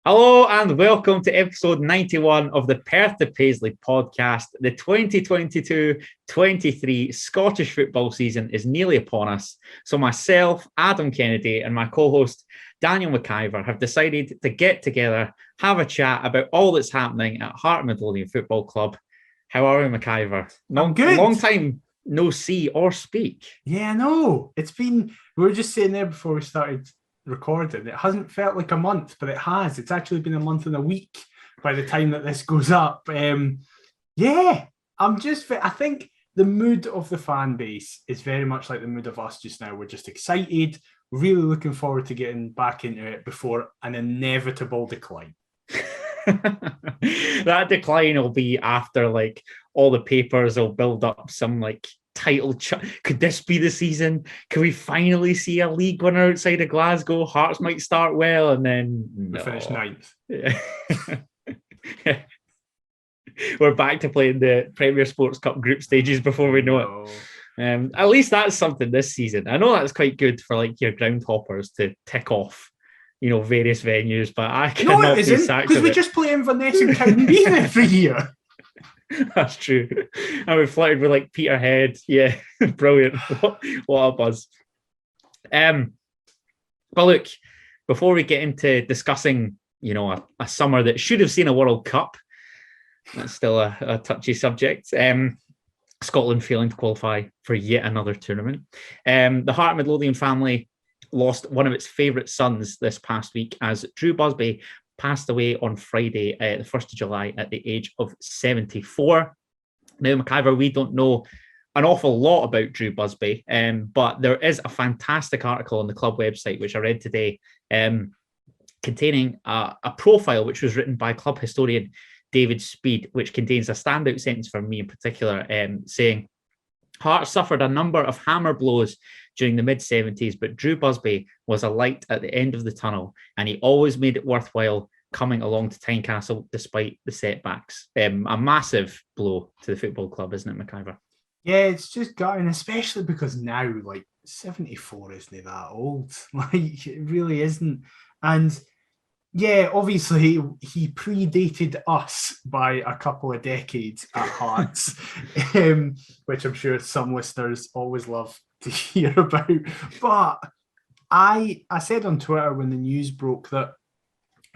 Hello and welcome to episode 91 of the Perth to Paisley podcast. The 2022-23 Scottish football season is nearly upon us. So myself, Adam Kennedy, and my co-host Daniel McIver have decided to get together, have a chat about all that's happening at Heart Midlothian Football Club. How are we, McIver? I'm good. Long time no see or speak. Yeah, no. We were just saying there before we started recording, it hasn't felt like a month, but it has. It's actually been a month and a week by the time that this goes up. I think the mood of the fan base is very much like the mood of us just now. We're just excited, really looking forward to getting back into it before an inevitable decline. That decline will be after like all the papers will build up some like title. Could this be the season? Can we finally see a league winner outside of Glasgow? Hearts might start well and then we finish ninth. Yeah. We're back to playing the Premier Sports Cup group stages before we know it. At least that's something this season. I know that's quite good for like your groundhoppers to tick off, various venues, but I cannot be sacked because we just play Inverness and Cowdenbeath every year. That's true. And we flirted with like Peterhead. Yeah, brilliant. What a buzz. But look, before we get into discussing, a summer that should have seen a World Cup, that's still a touchy subject. Scotland failing to qualify for yet another tournament. The Heart Midlothian family lost one of its favourite sons this past week as Drew Busby passed away on Friday, the 1st of July, at the age of 74. Now, McIver, we don't know an awful lot about Drew Busby, but there is a fantastic article on the club website, which I read today, containing a profile which was written by club historian David Speed, which contains a standout sentence for me in particular, saying, Hearts suffered a number of hammer blows during the mid-70s, but Drew Busby was a light at the end of the tunnel, and he always made it worthwhile coming along to Tynecastle despite the setbacks. A massive blow to the football club, isn't it, McIver? Yeah, it's just gutting, especially because now, 74 isn't that old. It really isn't. And yeah, obviously he predated us by a couple of decades at Hearts, which I'm sure some listeners always love to hear about. But I said on Twitter when the news broke that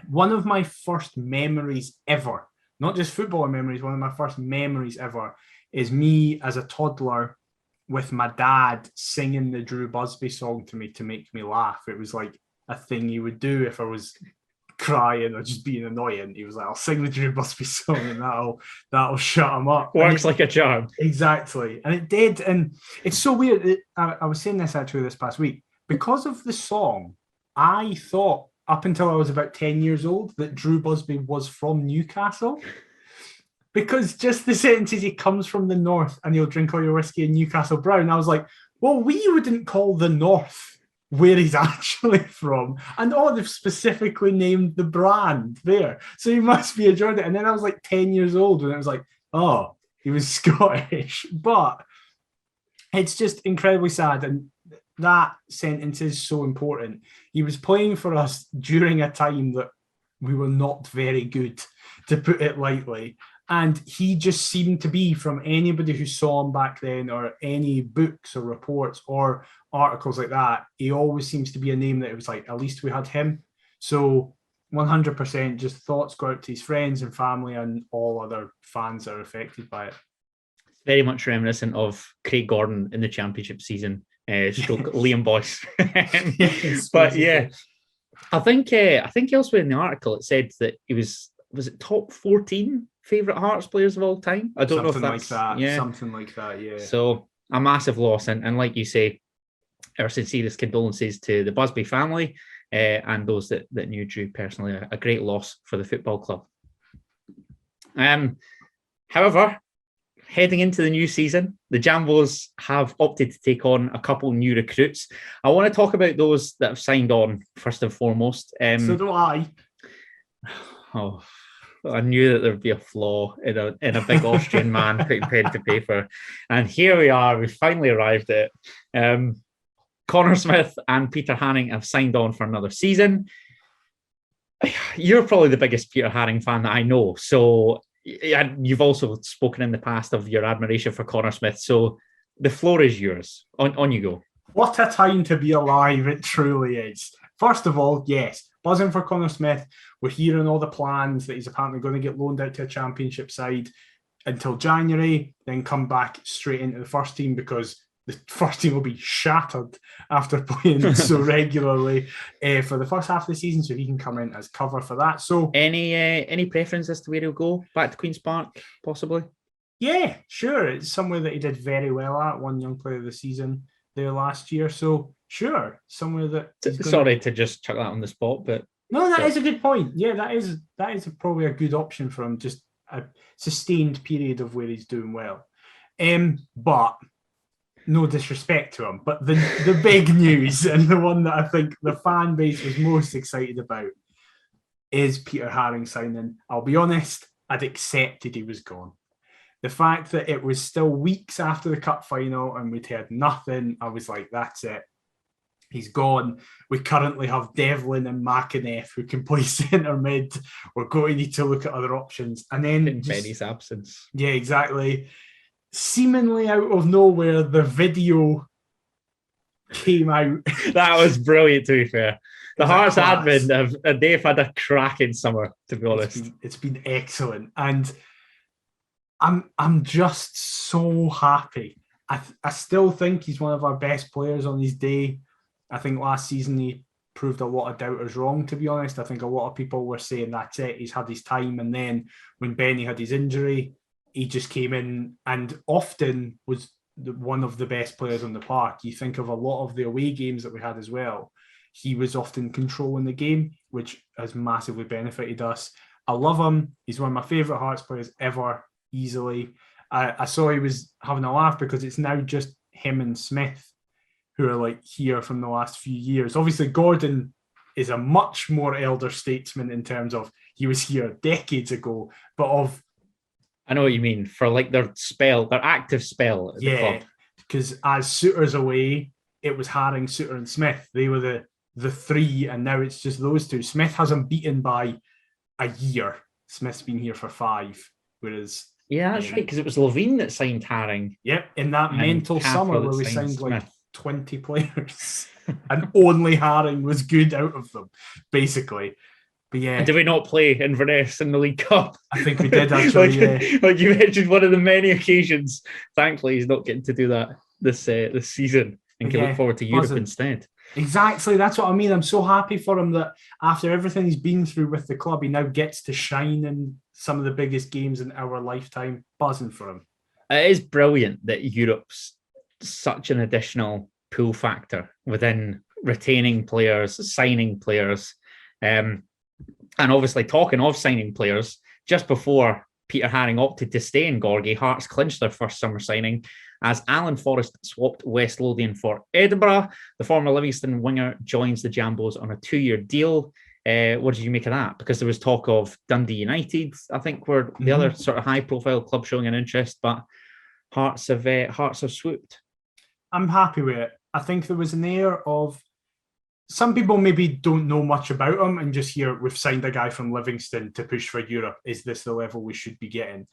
one of my first memories ever, not just football memories, one of my first memories ever is me as a toddler with my dad singing the Drew Busby song to me to make me laugh. It was like a thing you would do if I was crying or just being annoying. He was like, I'll sing the Drew Busby song and that'll shut him up. Works like a charm. Exactly. And it did. And it's so weird. I was saying this actually this past week. Because of the song, I thought up until I was about 10 years old that Drew Busby was from Newcastle. Because just the sentences, he comes from the north and he'll drink all your whiskey in Newcastle Brown. I was like, well, we wouldn't call the north where he's actually from. And they've specifically named the brand there. So he must be a Jordan. And then I was like 10 years old and I was like, oh, he was Scottish. But it's just incredibly sad. And that sentence is so important. He was playing for us during a time that we were not very good, to put it lightly. And he just seemed to be, from anybody who saw him back then, or any books or reports or articles like that, he always seems to be a name that it was like, at least we had him. So 100% just thoughts go out to his friends and family and all other fans that are affected by it. Very much reminiscent of Craig Gordon in the championship season, stroke Liam Boyce. Yes, but yeah, I think elsewhere in the article it said that he was it top 14 favourite Hearts players of all time? I don't know if that's something like that, yeah. So a massive loss, and like you say, our sincerest condolences to the Busby family and those that knew Drew personally. A great loss for the football club. However, heading into the new season, the Jambos have opted to take on a couple new recruits. I want to talk about those that have signed on first and foremost. So do I. Oh, I knew that there'd be a flaw in a big Austrian man putting pen to paper. And here we are. We finally arrived at it. Connor Smith and Peter Hanning have signed on for another season. You're probably the biggest Peter Haring fan that I know. So you've also spoken in the past of your admiration for Connor Smith. So the floor is yours. On you go. What a time to be alive, it truly is. First of all, yes, buzzing for Connor Smith. We're hearing all the plans that he's apparently going to get loaned out to a championship side until January, then come back straight into the first team because the first team will be shattered after playing so regularly for the first half of the season, so he can come in as cover for that. So, any preference as to where he'll go? Back to Queen's Park, possibly? Yeah, sure. It's somewhere that he did very well at, one Young Player of the Season there last year. So, sure, somewhere that... Sorry to just chuck that on the spot, but... No, that is a good point. Yeah, that is probably a good option for him, just a sustained period of where he's doing well. But no disrespect to him, but the big news and the one that I think the fan base was most excited about is Peter Haring signing. I'll be honest, I'd accepted he was gone. The fact that it was still weeks after the cup final and we'd heard nothing, I was like, that's it. He's gone. We currently have Devlin and McInnes who can play centre mid. We're going to need to look at other options. And then in Benny's absence. Yeah, exactly. Seemingly out of nowhere, the video came out. That was brilliant, to be fair. The Hearts admin, they've had a cracking summer, to be honest. It's been excellent. And I'm just so happy. I still think he's one of our best players on his day. I think last season he proved a lot of doubters wrong, to be honest. I think a lot of people were saying that's it, he's had his time. And then when Benny had his injury, he just came in and often was one of the best players on the park. You think of a lot of the away games that we had as well. He was often controlling the game, which has massively benefited us. I love him. He's one of my favourite Hearts players ever, easily. I saw he was having a laugh because it's now just him and Smith who are like here from the last few years. Obviously, Gordon is a much more elder statesman in terms of he was here decades ago, but of... I know what you mean, for like their active spell at the club. Because as Souttar's away, it was Haring, Souttar and Smith. They were the three, and now it's just those two. Smith hasn't beaten by a year. Smith's been here for 5, whereas... Yeah, that's right, because it was Levine that signed Haring. Yep, in that mental summer where we signed like 20 players, and only Haring was good out of them, basically. But yeah. And did we not play Inverness in the League Cup? I think we did, actually, like you mentioned, one of the many occasions. Thankfully, he's not getting to do that this season and can look forward to Europe instead. Exactly, that's what I mean. I'm so happy for him that after everything he's been through with the club, he now gets to shine in some of the biggest games in our lifetime. Buzzing for him. It is brilliant that Europe's such an additional pull factor within retaining players, signing players. And obviously, talking of signing players, just before Peter Haring opted to stay in Gorgie, Hearts clinched their first summer signing as Alan Forrest swapped West Lothian for Edinburgh. The former Livingston winger joins the Jambos on a 2-year deal. What did you make of that? Because there was talk of Dundee United, I think, were the other sort of high-profile club showing an interest, but Hearts have swooped. I'm happy with it. I think there was an air of... Some people maybe don't know much about him and just hear, we've signed a guy from Livingston to push for Europe. Is this the level we should be getting?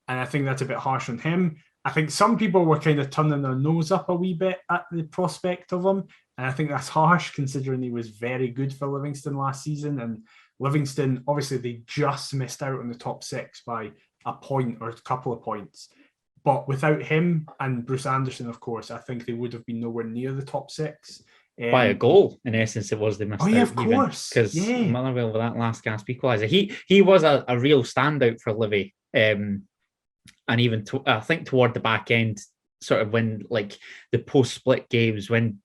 And I think that's a bit harsh on him. I think some people were kind of turning their nose up a wee bit at the prospect of him. And I think that's harsh considering he was very good for Livingston last season. And Livingston, obviously, they just missed out on the top 6 by a point or a couple of points. But without him and Bruce Anderson, of course, I think they would have been nowhere near the top 6. By a goal, in essence, it was they missed out. Of course. Because Motherwell with that last gasp equaliser. He was a real standout for Livy. And even, I think, toward the back end, sort of when, like, the post-split games, when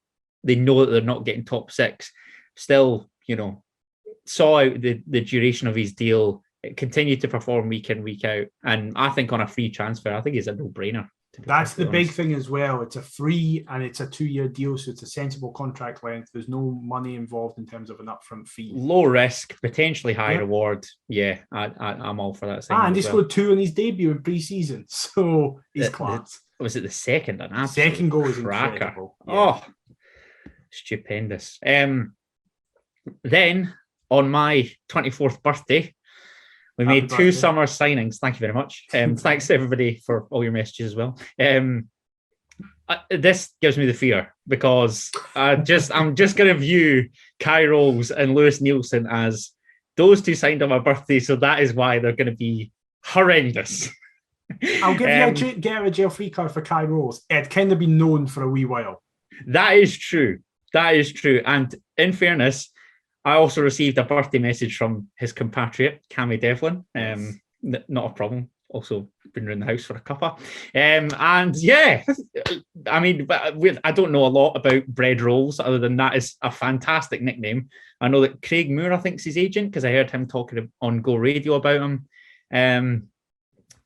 they know that they're not getting top 6, still, saw out the duration of his deal, continued to perform week in, week out. And I think on a free transfer, I think he's a no-brainer. That's the big thing as well. It's a free and it's a 2-year deal, so it's a sensible contract length. There's no money involved in terms of an upfront fee. Low risk, potentially high reward. Yeah, I'm all for that. And he scored 2 in his debut in pre-season, so he's class. Was it the second? Second goal was incredible. Yeah. Oh, stupendous. Then on my 24th birthday, we Happy made birthday. 2 summer signings. Thank you very much. Thanks to everybody for all your messages as well. This gives me the fear because I'm just going to view Kai Rowles and Lewis Nielsen as those 2 signed on my birthday, so that is why they're going to be horrendous. I'll give you a get out of jail free card for Kai Rowles. It'd kind of been known for a wee while. That is true. And in fairness, I also received a birthday message from his compatriot, Cammy Devlin. Not a problem. Also been around the house for a cuppa. And yeah, I mean, I don't know a lot about Bread Rolls other than that is a fantastic nickname. I know that Craig Moore, I think, is his agent because I heard him talking on Go Radio about him.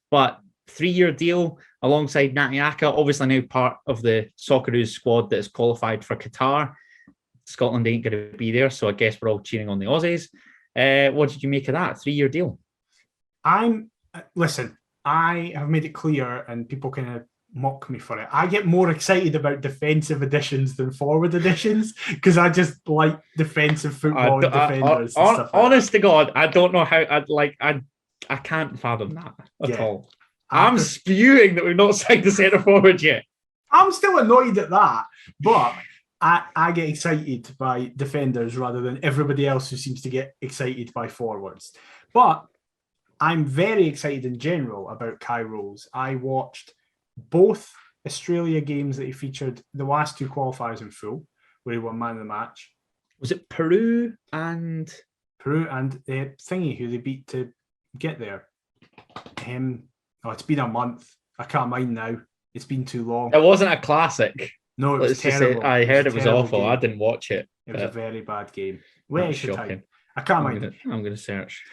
But 3-year deal alongside Natiaka, obviously now part of the Socceroos squad that is qualified for Qatar. Scotland ain't going to be there, so I guess we're all cheering on the Aussies. What did you make of that 3-year deal? Listen, I have made it clear, and people kind of mock me for it. I get more excited about defensive additions than forward additions because I just like defensive football and defenders. And stuff honest to God, I don't know how. I can't fathom that at all. I'm spewing that we've not signed the centre forward yet. I'm still annoyed at that, but I get excited by defenders rather than everybody else who seems to get excited by forwards. But I'm very excited in general about Kai Rowles. I watched both Australia games that he featured, the last 2 qualifiers in full, where he won man of the match. Was it Peru and Thingy, who they beat to get there? It's been a month. I can't mind now. It's been too long. It wasn't a classic. No, it was terrible. I heard it was awful. Game. I didn't watch it. It was a very bad game. Shocking. I can't mind. I'm going to search.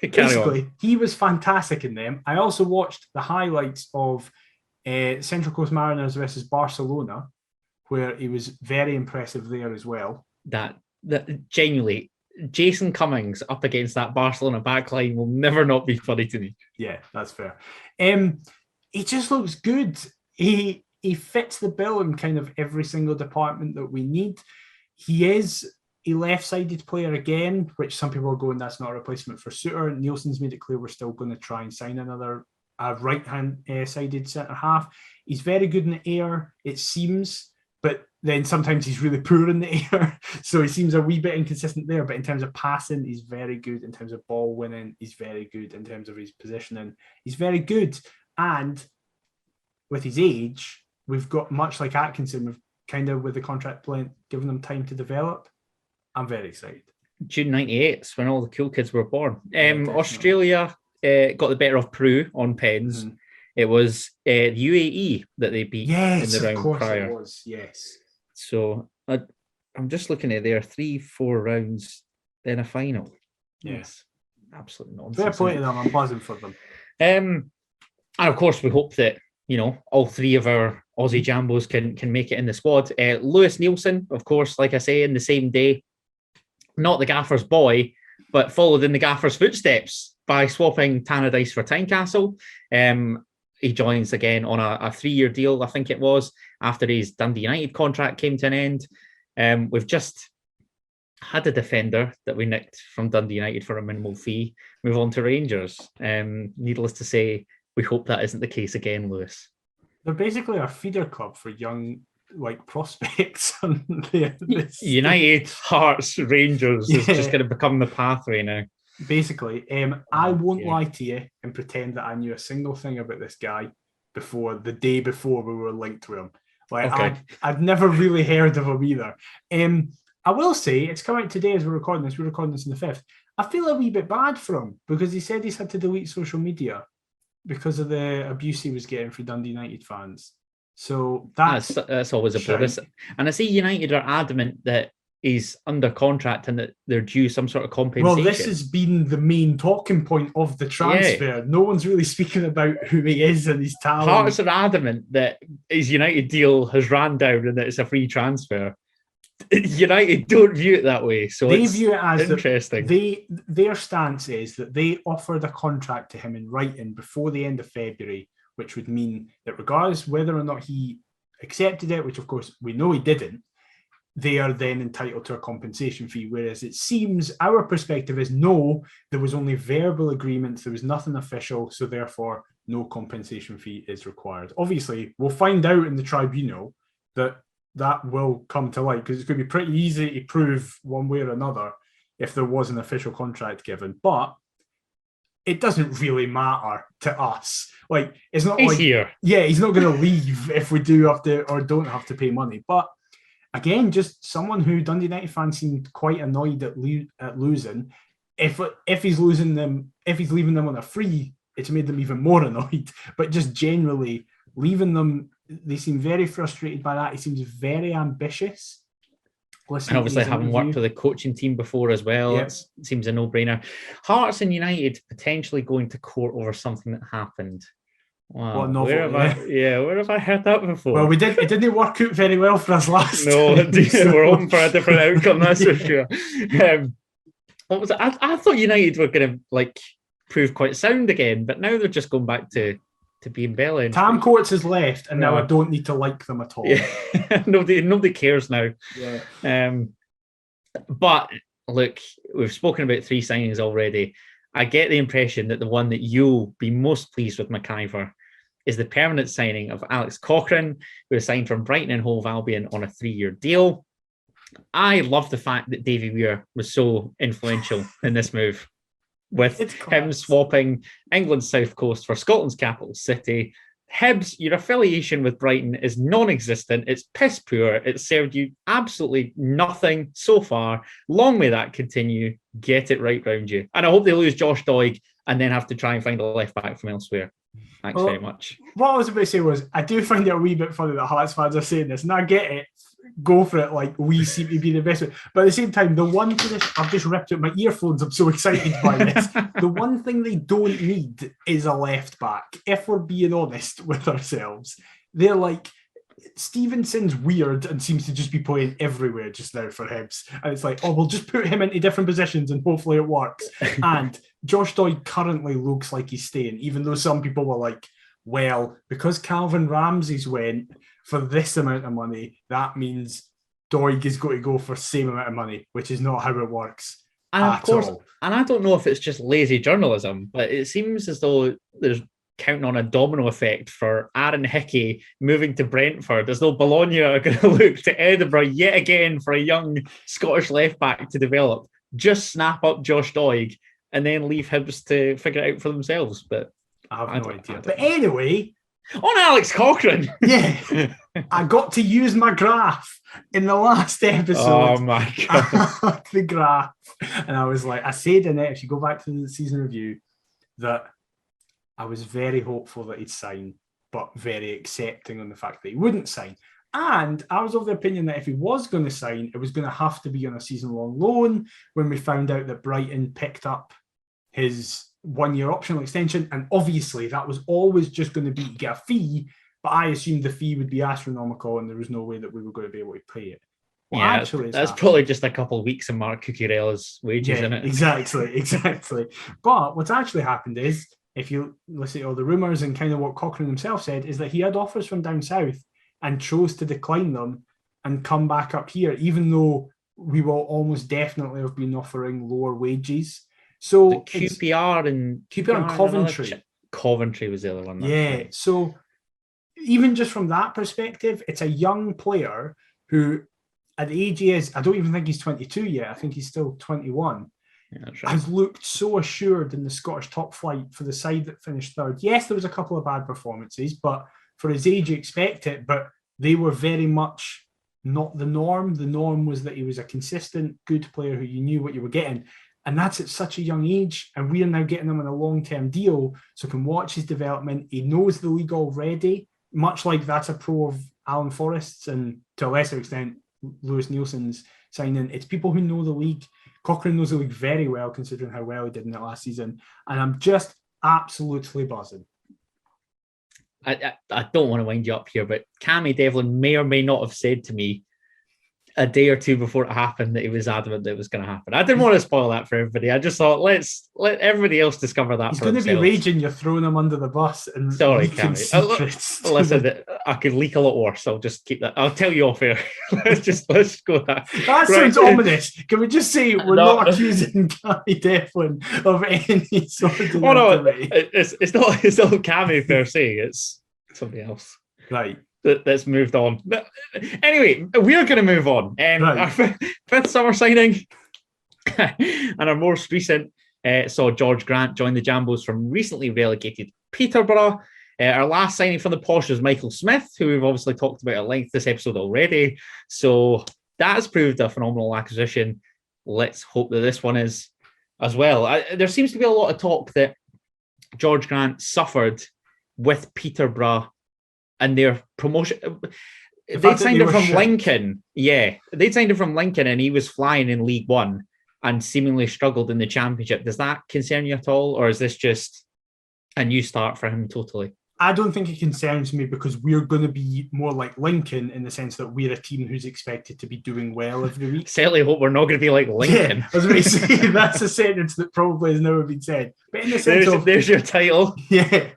Basically, he was fantastic in them. I also watched the highlights of Central Coast Mariners versus Barcelona, where he was very impressive there as well. That genuinely, Jason Cummings up against that Barcelona backline will never not be funny to me. Yeah, that's fair. He just looks good. He fits the bill in kind of every single department that we need. He is a left-sided player again, which some people are going, that's not a replacement for Suter. Nielsen's made it clear we're still going to try and sign another right-hand sided centre-half. He's very good in the air, it seems, but then sometimes he's really poor in the air. So he seems a wee bit inconsistent there. But in terms of passing, he's very good. In terms of ball winning, he's very good. In terms of his positioning, he's very good. And with his age, we've got, much like Atkinson, we've kind of, with the contract length, given them time to develop. I'm very excited. June 98 when all the cool kids were born. Australia got the better of Peru on pens. Mm-hmm. It was the UAE that they beat in the round prior. It was, yes. So I'm just looking at their 3-4 rounds, then a final. Yes. Absolute nonsense. Fair play to them. I'm buzzing for them. And of course, we hope that, all 3 of our Aussie Jambos can make it in the squad. Lewis Nielsen, of course, like I say, in the same day, not the gaffer's boy, but followed in the gaffer's footsteps by swapping Tannadice for Tynecastle. He joins again on a 3-year deal, I think it was, after his Dundee United contract came to an end. We've just had a defender that we nicked from Dundee United for a minimal fee move on to Rangers. Needless to say, we hope that isn't the case again, Lewis. They're basically a feeder club for young prospects. United, Hearts, Rangers is just going to become the pathway now. Basically, I won't lie to you and pretend that I knew a single thing about this guy the day before we were linked to him. I'd never really heard of him either. I will say, it's come out today as we're recording this. We're recording this on the 5th. I feel a wee bit bad for him because he said he's had to delete social media because of the abuse he was getting from Dundee United fans. So that's always a bonus. And I see United are adamant that he's under contract and that they're due some sort of compensation. Well, this has been the main talking point of the transfer. Yeah. No one's really speaking about who he is and his talent. Hearts are adamant that his United deal has ran down and that it's a free transfer. United don't view it that way, so they view it as interesting. Their stance is that they offered a contract to him in writing before the end of February, which would mean that regardless whether or not he accepted it, which of course we know he didn't, they are then entitled to a compensation fee. Whereas it seems our perspective is no, there was only verbal agreements, there was nothing official, so therefore no compensation fee is required. Obviously, we'll find out in the tribunal that will come to light, because it's going to be pretty easy to prove one way or another if there was an official contract given. But it doesn't really matter to us. Like, it's not He's here. Yeah, he's not going to leave if we do have to or don't have to pay money. But again, just someone who Dundee United fans seemed quite annoyed at losing. If he's losing them, if he's leaving them on a free, it's made them even more annoyed. But just generally leaving them, they seem very frustrated by that. He seems very ambitious. And obviously having worked with the coaching team before as well, it seems a no-brainer. Hearts and United potentially going to court over something that happened. Wow, where have I heard that before? Well, it didn't work out very well for us last time. No, we're hoping for a different outcome, that's for sure. What was it? I thought United were going to prove quite sound again, but now they're just going back to being belly. Tam Courts has left, and now I don't need to like them at all. Yeah. nobody cares now. Yeah. But look, we've spoken about 3 signings already. I get the impression that the one that you'll be most pleased with, McIver, is the permanent signing of Alex Cochrane, who was signed from Brighton and Hove Albion on a 3-year deal. I love the fact that Davy Weir was so influential in this move, with him swapping England's South Coast for Scotland's capital city. Hibs, your affiliation with Brighton is non-existent. It's piss poor. It's served you absolutely nothing so far. Long may that continue. Get it right round you. And I hope they lose Josh Doig and then have to try and find a left back from elsewhere. Thanks very much. What I was about to say was, I do find it a wee bit funny that Hearts fans are saying this, and I get it. Go for it, like we seem to be the best. But at the same time, the one position, I've just ripped out my earphones, I'm so excited by this. The one thing they don't need is a left back. If we're being honest with ourselves, they're like, Stevenson's weird and seems to just be playing everywhere just now for Hibs. And it's like, oh, we'll just put him into different positions and hopefully it works. And Josh Doig currently looks like he's staying, even though some people were like, well, because Calvin Ramsey's went for this amount of money, that means Doig is going to go for the same amount of money, which is not how it works. And of course, and I don't know if it's just lazy journalism, but it seems as though there's counting on a domino effect for Aaron Hickey moving to Brentford, as though Bologna are going to look to Edinburgh yet again for a young Scottish left back to develop. Just snap up Josh Doig and then leave Hibs to figure it out for themselves. But I have no idea. But anyway, on Alex Cochrane. Yeah, I got to use my graph in the last episode. Oh my God. The graph. And I was like, I said in it, if you go back to the season review, that I was very hopeful that he'd sign, but very accepting on the fact that he wouldn't sign. And I was of the opinion that if he was going to sign, it was going to have to be on a season-long loan, when we found out that Brighton picked up his 1-year optional extension. And obviously that was always just going to be to get a fee, but I assumed the fee would be astronomical and there was no way that we were going to be able to pay it. Well, yeah, that's probably just a couple of weeks of Mark Cucurella's wages, isn't it? Exactly. But what's actually happened is, if you listen to all the rumours and kind of what Cochrane himself said, is that he had offers from down south and chose to decline them and come back up here, even though we will almost definitely have been offering lower wages. So the QPR and Coventry. Coventry was the other one. Yeah. So even just from that perspective, it's a young player who, at the age he is, I don't even think he's 22 yet. I think he's still 21. Yeah, that's right. Has looked so assured in the Scottish top flight for the side that finished third. Yes, there was a couple of bad performances, but for his age, you expect it. But they were very much not the norm. The norm was that he was a consistent, good player who you knew what you were getting. And that's at such a young age. And we are now getting him on a long-term deal, so can watch his development. He knows the league already, much like that's a pro of Alan Forrest's and to a lesser extent, Lewis Nielsen's signing. It's people who know the league. Cochrane knows the league very well, considering how well he did in it last season. And I'm just absolutely buzzing. I don't want to wind you up here, but Cammy Devlin may or may not have said to me, a day or two before it happened that he was adamant that it was going to happen. I didn't want to spoil that for everybody. I just thought, let everybody else discover that. He's going to be raging. You're throwing him under the bus and sorry, leaking secrets. Listen, I could leak a lot worse. I'll just keep that. I'll tell you off air. let's go that. That sounds ominous. Can we just say we're not accusing Gary Devlin of any sort of activity? It's not Cammy per se. It's somebody else. Right. That's moved on. But anyway, we're going to move on. Right. Our fifth summer signing and our most recent saw George Grant join the Jambos from recently relegated Peterborough. Our last signing from the Posh was Michael Smith, who we've obviously talked about at length this episode already. So that has proved a phenomenal acquisition. Let's hope that this one is as well. There seems to be a lot of talk that George Grant suffered with Peterborough and their promotion. They signed him from Lincoln. Yeah, they signed him from Lincoln and he was flying in League One and seemingly struggled in the Championship. Does that concern you at all? Or is this just a new start for him totally? I don't think it concerns me because we're going to be more like Lincoln in the sense that we're a team who's expected to be doing well every week. Certainly hope we're not going to be like Lincoln. Yeah, I was going to say, that's a sentence that probably has never been said. But in the sense there's your title. Yeah,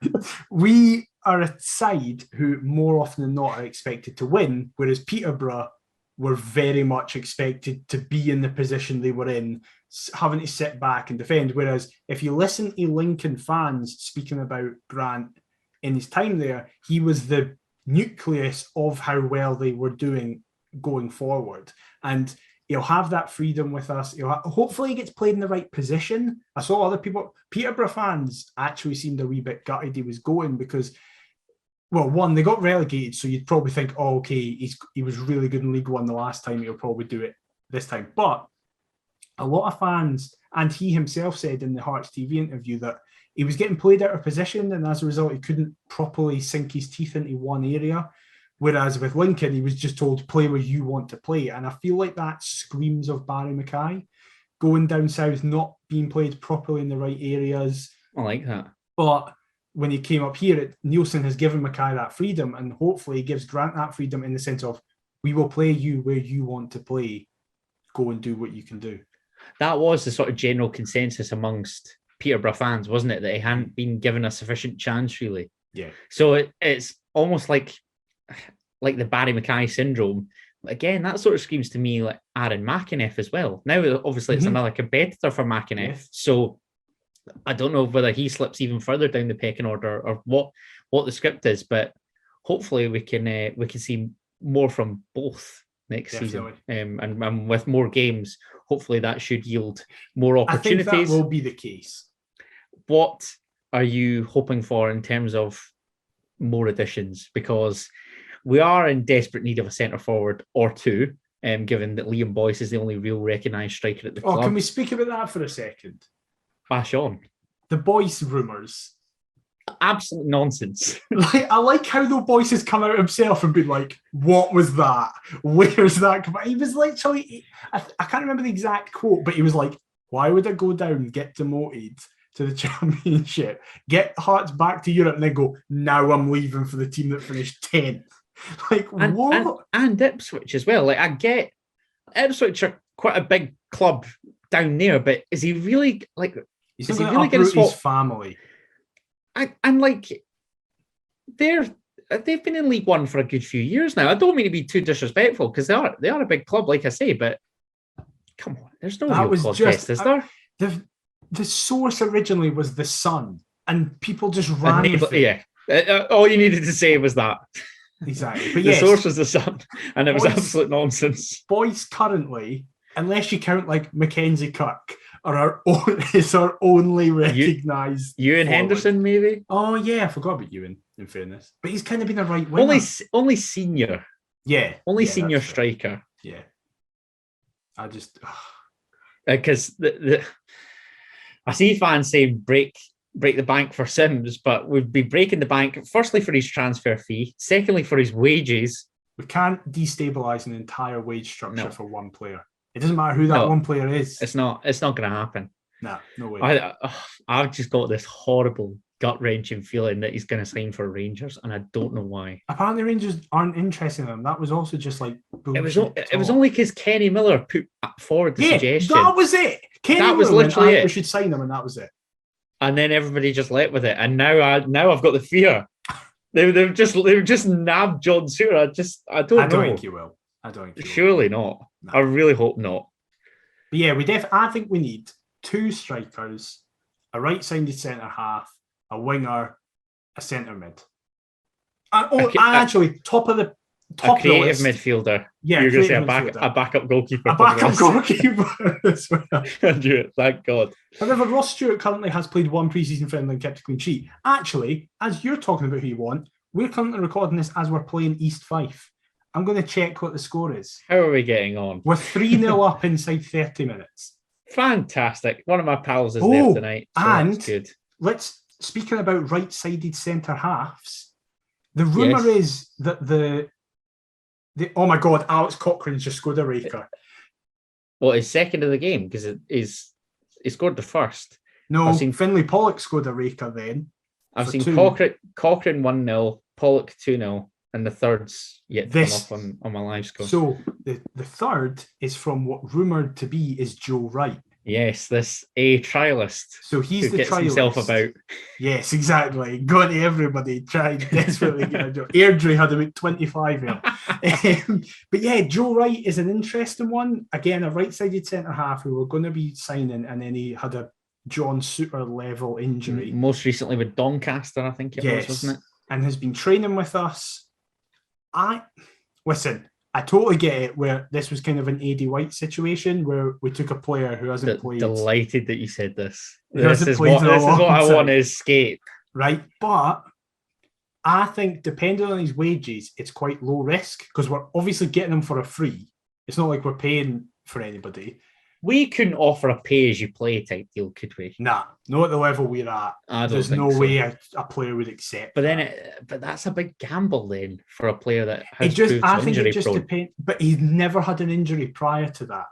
we are a side who more often than not are expected to win, whereas Peterborough were very much expected to be in the position they were in, having to sit back and defend. Whereas if you listen to Lincoln fans speaking about Grant in his time there, he was the nucleus of how well they were doing going forward. And he'll have that freedom with us. Hopefully he gets played in the right position. I saw other people, Peterborough fans actually seemed a wee bit gutted he was going because, well, one, they got relegated, so you'd probably think, oh, okay, he was really good in League One the last time, he'll probably do it this time. But a lot of fans, and he himself said in the Hearts TV interview that he was getting played out of position, and as a result, he couldn't properly sink his teeth into one area. Whereas with Lincoln, he was just told, play where you want to play. And I feel like that screams of Barry Mackay, going down south, not being played properly in the right areas. I like that. But when he came up here, Nielsen has given Mackay that freedom, and hopefully he gives Grant that freedom in the sense of, we will play you where you want to play. Go and do what you can do. That was the sort of general consensus amongst Peterborough fans, wasn't it? That he hadn't been given a sufficient chance, really. Yeah. So it's almost like the Barry Mackay syndrome. Again, that sort of screams to me like Aaron McEneff as well. Now, obviously, it's another competitor for McEneff. Yeah. So I don't know whether he slips even further down the pecking order or what the script is, but hopefully we can see more from both next season. And with more games, hopefully that should yield more opportunities. I think that will be the case. What are you hoping for in terms of more additions? Because we are in desperate need of a centre forward or two, given that Liam Boyce is the only real recognised striker at the club. Can we speak about that for a second? Bash on. The Boyce rumours. Absolute nonsense. I like how the Boyce has come out himself and been like, what was that? Where's that? He was literally, I can't remember the exact quote, but he was like, why would I go down, get demoted to the Championship, get Hearts back to Europe, and then go, now I'm leaving for the team that finished 10th? Like, what? And Ipswich as well. Like, I get Ipswich are quite a big club down there, but is he really like? He's not going to uproot his family. And like, they've been in League One for a good few years now. I don't mean to be too disrespectful because they are a big club, like I say. But come on, there's no real contest, is there? The source originally was the Sun, and people just ran with it. Yeah, all you needed to say was that. Exactly. But the source was the Sun, and it was absolute nonsense. Boyce currently, unless you count like Mackenzie Kirk, is our only recognised. Ewan forward. Henderson, maybe. Oh yeah, I forgot about Ewan. In fairness, but he's kind of been a right winger. Only senior. Yeah. Only senior striker. Yeah. I just because I see fans saying break the bank for Sims, but we'd be breaking the bank firstly for his transfer fee, secondly for his wages. We can't destabilise an entire wage structure for one player. It doesn't matter who that one player is. It's not going to happen. No way. I've just got this horrible gut-wrenching feeling that he's going to sign for Rangers, and I don't know why. Apparently, Rangers aren't interested in him. That was also just like bullshit. It was only because Kenny Miller put forward the suggestion. That was it. Kenny Miller literally went, we should sign him, and that was it. And then everybody just let with it, and now I've got the fear. They've just nabbed John Suter. I don't know. Think you will. I don't think you Surely not. No. I really hope not. But yeah, I think we need 2 strikers, a right-sided centre half, a winger, a centre mid. Actually, top of the creative midfielder. Yeah, you're going to say a backup goalkeeper. A backup goalkeeper as well. I do it. Thank God. However, Ross Stewart currently has played 1 pre-season friendly and kept a clean sheet. Actually, as you're talking about who you want, we're currently recording this as we're playing East Fife. I'm going to check what the score is. How are we getting on? We're 3-0 up inside 30 minutes. Fantastic. One of my pals is there tonight. So and good. Speaking about right-sided centre halves, the rumour is that the oh my God, Alex Cochrane's just scored a raker. Well, his second of the game because he scored the first. No, Finlay Pollock scored a raker then. I've seen Cochrane 1-0, Pollock 2-0, and the third's yet to come up on my live score. So the third is from what rumoured to be is Joe Wright. Yes, this trialist. So he's the gets trialist. Himself about. Yes, exactly. Going to everybody, trying desperately get a job. Airdrie had about 25 here. But yeah, Joe Wright is an interesting one. Again, a right-sided centre-half who we're going to be signing, and then he had a John Suter level injury. Most recently with Doncaster, I think it was, wasn't it? And has been training with us. Listen, I totally get it where this was kind of an AD White situation where we took a player who hasn't played. Delighted that you said this. This is what I want to escape. Right. But I think depending on his wages, it's quite low risk because we're obviously getting him for a free. It's not like we're paying for anybody. We couldn't offer a pay-as-you-play type deal, could we? Nah, not at the level we're at. There's no way a player would accept. But that's a big gamble then for a player that has injury prone. I think it just depends. But he's never had an injury prior to that.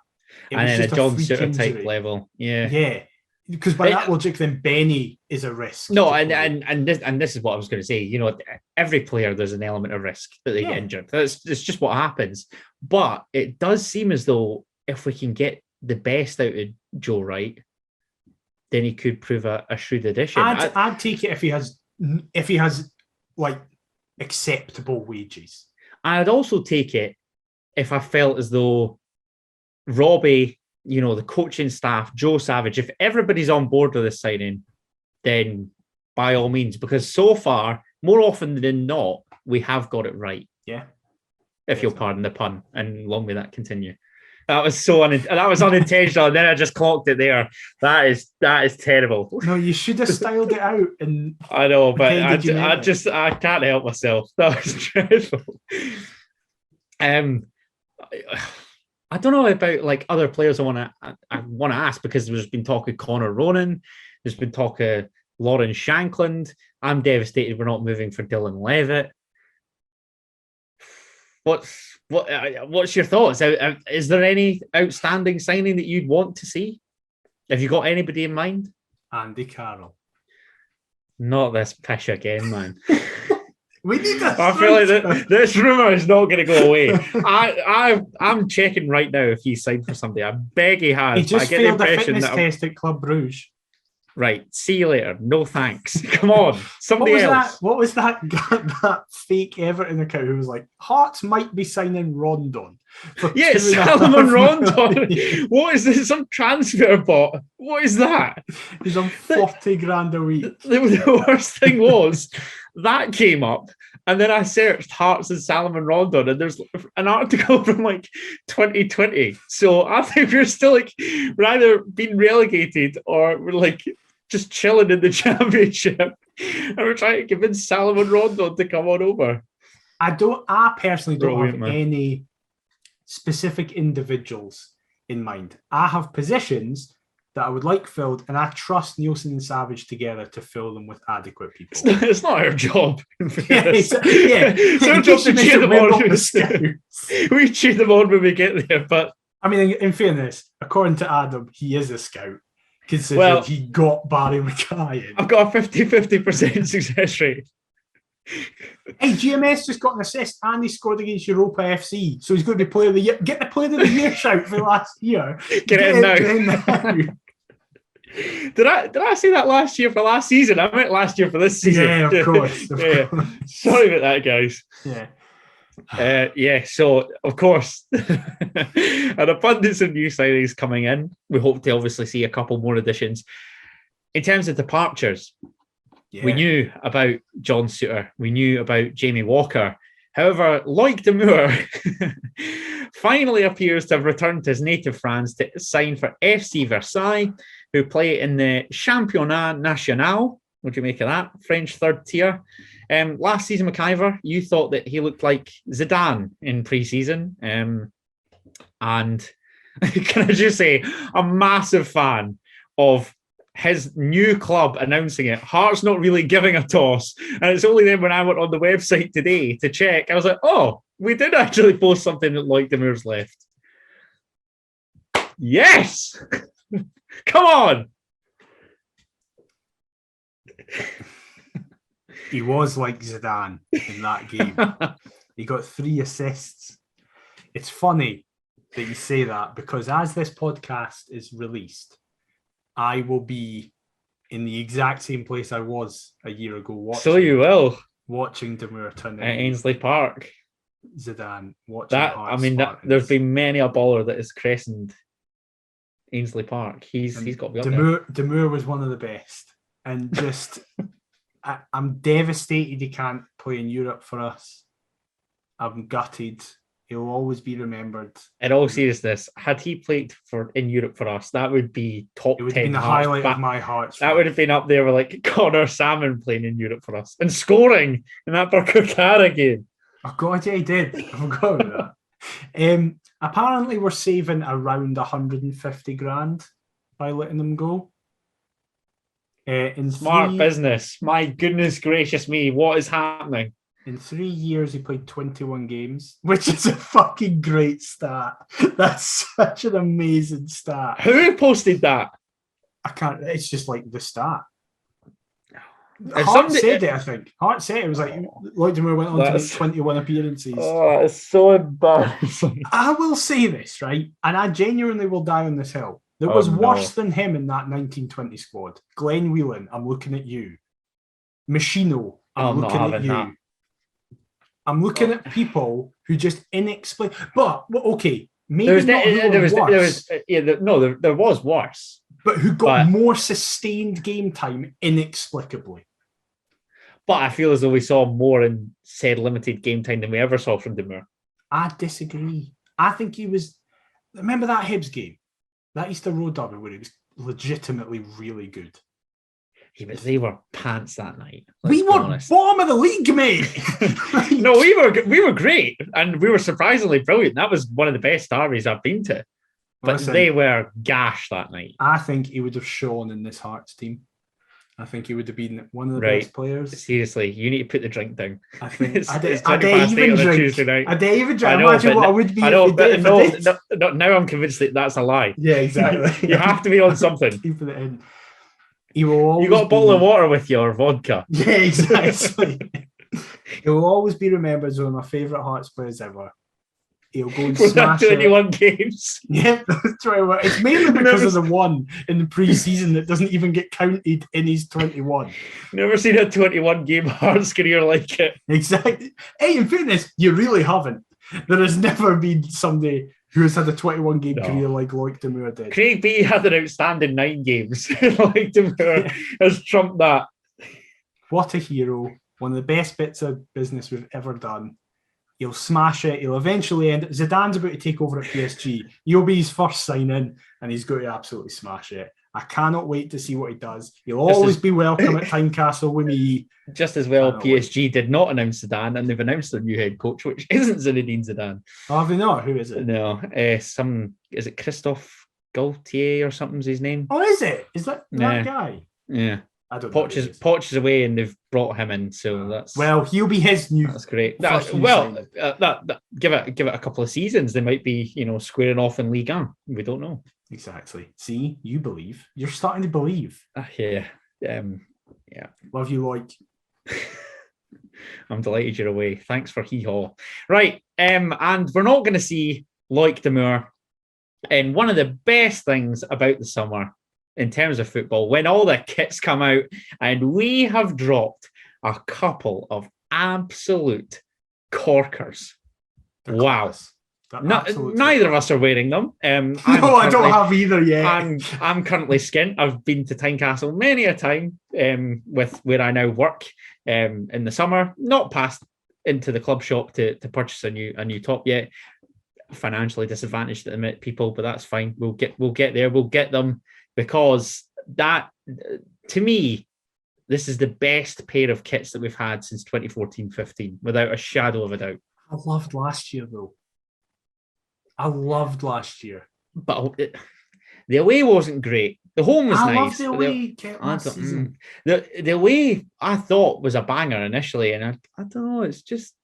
And then a John Suter type level, yeah. Because by that logic, then Benny is a risk. No, and this is what I was going to say. You know, every player there's an element of risk that they get injured. It's just what happens. But it does seem as though if we can get the best out of Joe Wright, then he could prove a shrewd addition. I'd take it if he has like acceptable wages. I'd also take it if I felt as though Robbie, you know, the coaching staff, Joe Savage, if everybody's on board with this signing, then by all means, because so far, more often than not, we have got it right. Yeah. If you'll pardon the pun, and long may that continue. That was that was unintentional, and then I just clocked it there. That is terrible. No, you should have styled it out. And I know, but I can't help myself. That was dreadful. I don't know about like other players I want to ask because there's been talk of Connor Ronan, there's been talk of Lauren Shankland. I'm devastated we're not moving for Dylan Levitt. What's your thoughts? Is there any outstanding signing that you'd want to see? Have you got anybody in mind? Andy Carroll. Not this pish again, man. We need this. I feel like this rumour is not going to go away. I'm checking right now if he's signed for somebody. I beg he has. He just failed a fitness test at Club Bruges. Right, see you later. No thanks. Come on, somebody else. What was that fake Everton account who was like, Hearts might be signing Rondon? Yes, Salomon Rondon. What is this? Some transfer bot? What is that? He's on 40 grand a week. The worst thing was that came up, and then I searched Hearts and Salomon Rondon, and there's an article from like 2020. So I think we're still like we're either being relegated or we're like just chilling in the championship, and we're trying to convince Salomon Rondon to come on over. I personally don't have any specific individuals in mind. I have positions that I would like filled, and I trust Nielsen and Savage together to fill them with adequate people. It's not our job. It's our job to cheer them on. We cheer them on when we get there. But I mean, in fairness, according to Adam, he is a scout. considering he got Barry Mackay in. I've got a 50% success rate. Hey, GMS just got an assist and he scored against Europa FC. So he's going to be player of the year. Get the player of the year shout for last year. Get it in now. Did I say that last year for last season? I meant last year for this season. Yeah, of course. Sorry about that, guys. Yeah. So of course, an abundance of new signings coming in. We hope to obviously see a couple more additions. In terms of departures, we knew about John Suter. We knew about Jamie Walker. However, Loic Damour finally appears to have returned to his native France to sign for FC Versailles, who play in the Championnat National. What do you make of that? French third tier. Last season, McIver, you thought that he looked like Zidane in pre-season. And can I just say, a massive fan of his new club announcing it. Hearts not really giving a toss. And it's only then when I went on the website today to check, I was like, oh, we did actually post something that Loic Damour's left. Yes! Come on! He was like Zidane in that game. He got 3 assists. It's funny that you say that because as this podcast is released, I will be in the exact same place I was a year ago watching. So you will. Watching Damour turn at Ainsley Park. Zidane watching there's been many a baller that has christened Ainsley Park. He's got to be up there. Damour was one of the best. And just I'm devastated he can't play in Europe for us. I'm gutted. He'll always be remembered. In all seriousness, had he played in Europe for us, that would be top 10. It would have been the highlight of my heart. That would have been up there with like Connor Salmon playing in Europe for us and scoring in that Burkirkara game. Oh God, yeah, he did. I forgot about that. Apparently, we're saving around 150 grand by letting them go. Smart business. My goodness gracious me, what is happening? In 3 years, he played 21 games, which is a fucking great stat. That's such an amazing stat. Who posted that? I can't. It's just like the stat. Hart said it, I think. Hart said it. It was like Loic Damour went on to make 21 appearances. Oh, that's so embarrassing. I will say this, right? And I genuinely will die on this hill. There was worse than him in that 1920 squad. Glenn Whelan, I'm looking at you. Machino, I'm looking at you. That. I'm looking at people who just inexplicably. But okay, maybe there was worse, but who got more sustained game time inexplicably. But I feel as though we saw more in said limited game time than we ever saw from Damour. I disagree. I think he was. Remember that Hibs game, that Easter Road derby where he was legitimately really good. Yeah, but they were pants that night. We were bottom of the league, mate. No, we were great, and we were surprisingly brilliant. That was one of the best derbies I've been to. But they were gash that night. I think he would have shone in this Hearts team. I think he would have been one of the best players. Seriously, you need to put the drink down. I think I didn't even drink. Imagine what I would be. I know, but now I'm convinced that that's a lie. Yeah, exactly. You have to be on something. Keeping it in. He will always you got a bottle of water with your vodka. Yeah, exactly. He will always be remembered as one of my favourite Hearts players ever. He'll go and smash 21 games. Yeah, that's right. It's mainly because of the one in the pre-season that doesn't even get counted in his 21. Never seen a 21 game Hearts career like it. Exactly. Hey, in fairness, you really haven't. There has never been somebody who has had a 21 game career like Loic Damour did. Craig B had an outstanding 9 games. Loic Damour has trumped that. What a hero. One of the best bits of business we've ever done. He'll smash it. He'll eventually end. Zidane's about to take over at PSG. He'll be his first sign-in, and he's going to absolutely smash it. I cannot wait to see what he does. He'll always be welcome at Tynecastle with me. Just as well, PSG did not announce Zidane, and they've announced their new head coach, which isn't Zinedine Zidane. Oh, have they not? Who is it? No, is it Christophe Gaultier or something's his name? Oh, is it? Is that guy? Yeah. I don't know. Poch is away, and they've brought him in, so that's he'll be his new. That's great. Give it a couple of seasons, they might be squaring off in Ligue 1. We don't know. Exactly. See, you believe. You're starting to believe. Yeah. Love you, Lloyd. I'm delighted you're away. Thanks for hee-haw. Right, and we're not going to see Loic Damour. And one of the best things about the summer in terms of football, when all the kits come out, and we have dropped a couple of absolute corkers. Wow. Neither of us are wearing them. No, I don't have either yet. I'm currently skint. I've been to Tynecastle many a time with where I now work in the summer. Not passed into the club shop to purchase a new top yet. Financially disadvantaged at the minute, people, but that's fine. We'll get there. We'll get them, because that, to me, this is the best pair of kits that we've had since 2014-15, without a shadow of a doubt. I loved last year, though. I loved last year. But the away wasn't great. The home was nice. I loved the away kit last season. The away, I thought, was a banger initially, and I don't know, it's just,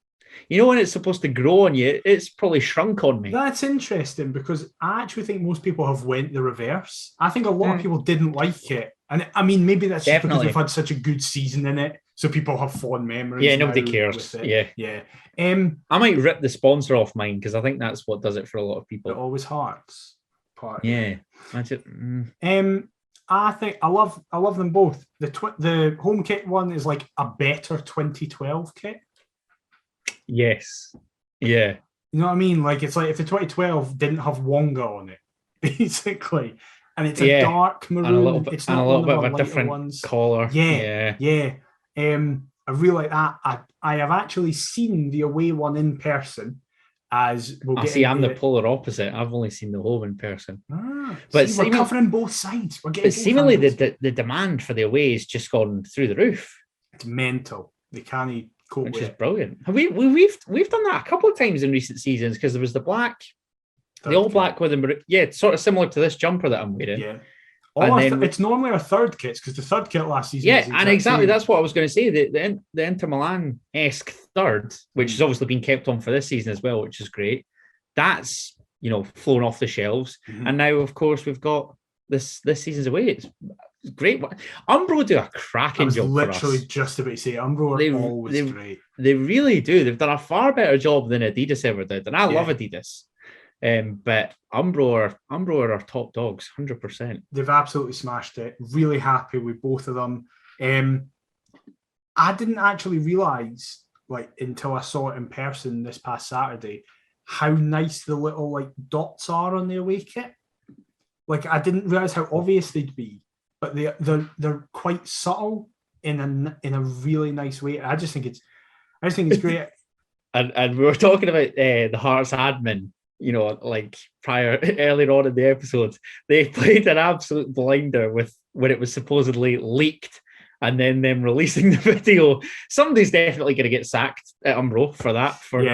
when it's supposed to grow on you, it's probably shrunk on me. That's interesting, because I actually think most people have went the reverse. I think a lot of people didn't like it. And I mean, maybe that's just because we've had such a good season in it, so people have fond memories. Yeah, nobody cares. Yeah. I might rip the sponsor off mine, because I think that's what does it for a lot of people. It always hurts. Yeah. That's it. I think I love them both. The home kit one is like a better 2012 kit. Yes. Yeah. You know what I mean? Like, it's like if the 2012 didn't have Wonga on it, basically. And it's a dark maroon. And a little bit, it's not a little bit of a different ones. collar. Yeah. I really like that. I have actually seen the away one in person. As we'll get I'm the polar opposite. I've only seen the home in person. But we're covering both sides. But seemingly the demand for the away has just gone through the roof. It's mental. They can't cope with it. Which is brilliant. We've done that a couple of times in recent seasons, because there was the all black with them. Yeah, sort of similar to this jumper that I'm wearing. Yeah. It's normally our third kits, because the third kit last season. Yeah, and exactly that's what I was going to say. The Inter Milan-esque third, which has obviously been kept on for this season as well, which is great. That's flown off the shelves, and now of course we've got this season's away. It's great. Umbro do a cracking job for us. Literally just about to say, Umbro are always great. They really do. They've done a far better job than Adidas ever did, and I love Adidas. But Umbro are our top dogs, 100%. They've absolutely smashed it. Really happy with both of them. I didn't actually realise, until I saw it in person this past Saturday, how nice the little dots are on the away kit. I didn't realise how obvious they'd be, but they're quite subtle in a really nice way. I just think it's great. and we were talking about the Hearts admin. Earlier on in the episodes, they played an absolute blinder with when it was supposedly leaked, and then them releasing the video. Somebody's definitely going to get sacked at Umbro for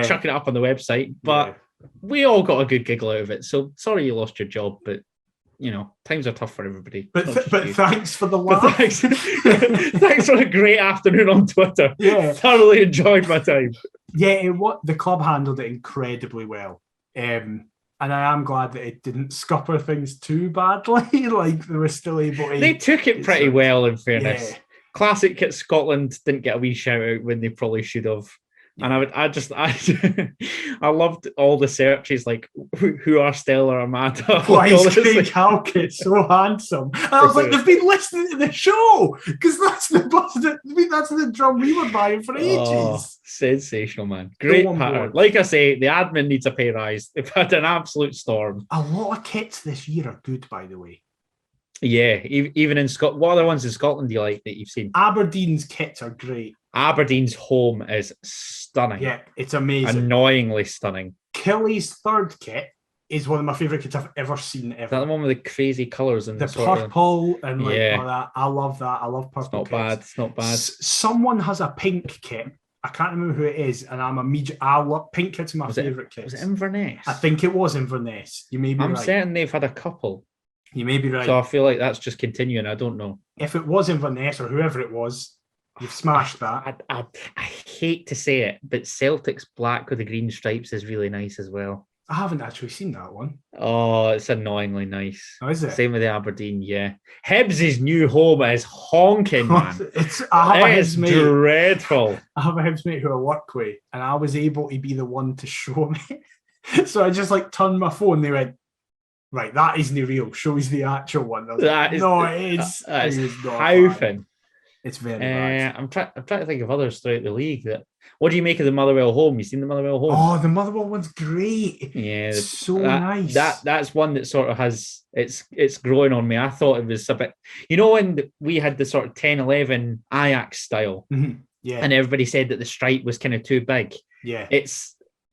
chucking it up on the website. But we all got a good giggle out of it. So sorry you lost your job, but times are tough for everybody. But thanks for the laugh. Thanks for a great afternoon on Twitter. Yeah, thoroughly enjoyed my time. Yeah, the club handled it incredibly well. And I am glad that it didn't scupper things too badly. They were still able to. They took it pretty well, in fairness. Yeah. Classic Kit Scotland didn't get a wee shout out when they probably should have. And I loved all the searches, who are Stella Armada. Why is Craig Halkett so handsome? And I was like, they've been listening to the show, because that's the drum we were buying for ages. Oh, sensational, man! Great pattern. Like I say, the admin needs a pay rise. They've had an absolute storm. A lot of kits this year are good, by the way. Yeah, even in Scotland. What other ones in Scotland do you like that you've seen? Aberdeen's kits are great. Aberdeen's home is stunning. Yeah, it's amazing. Annoyingly stunning. Killy's third kit is one of my favourite kits I've ever seen ever. Is that the one with the crazy colours and the purple and all that? I love that. I love purple. It's not bad. Someone has a pink kit. I can't remember who it is, and I love pink kits are my favourite kits. Was it Inverness? I think it was Inverness. You may be right. I'm certain they've had a couple. You may be right. So I feel like that's just continuing. I don't know. If it was Inverness or whoever it was, you've smashed that. I hate to say it, but Celtic's black with the green stripes is really nice as well. I haven't actually seen that one. Oh, it's annoyingly nice. Oh, is it? Same with the Aberdeen, yeah. Hibs' new home is honking, man. I have a It's Hibs mate. dreadful. I have a Hibs mate who I work with, and I was able to be the one to show me. So I just like turned my phone. They went, right, that isn't real. Show us the actual one. I was like, no, it's hyphing. It's very bad. I'm trying to think of others throughout the league. What do you make of the Motherwell home? You seen the Motherwell home? Oh, the Motherwell one's great. Yeah, it's so nice. That's one that sort of has it's growing on me. I thought it was a bit, when we had the sort of 10-11 Ajax style, yeah, and everybody said that the stripe was kind of too big. Yeah,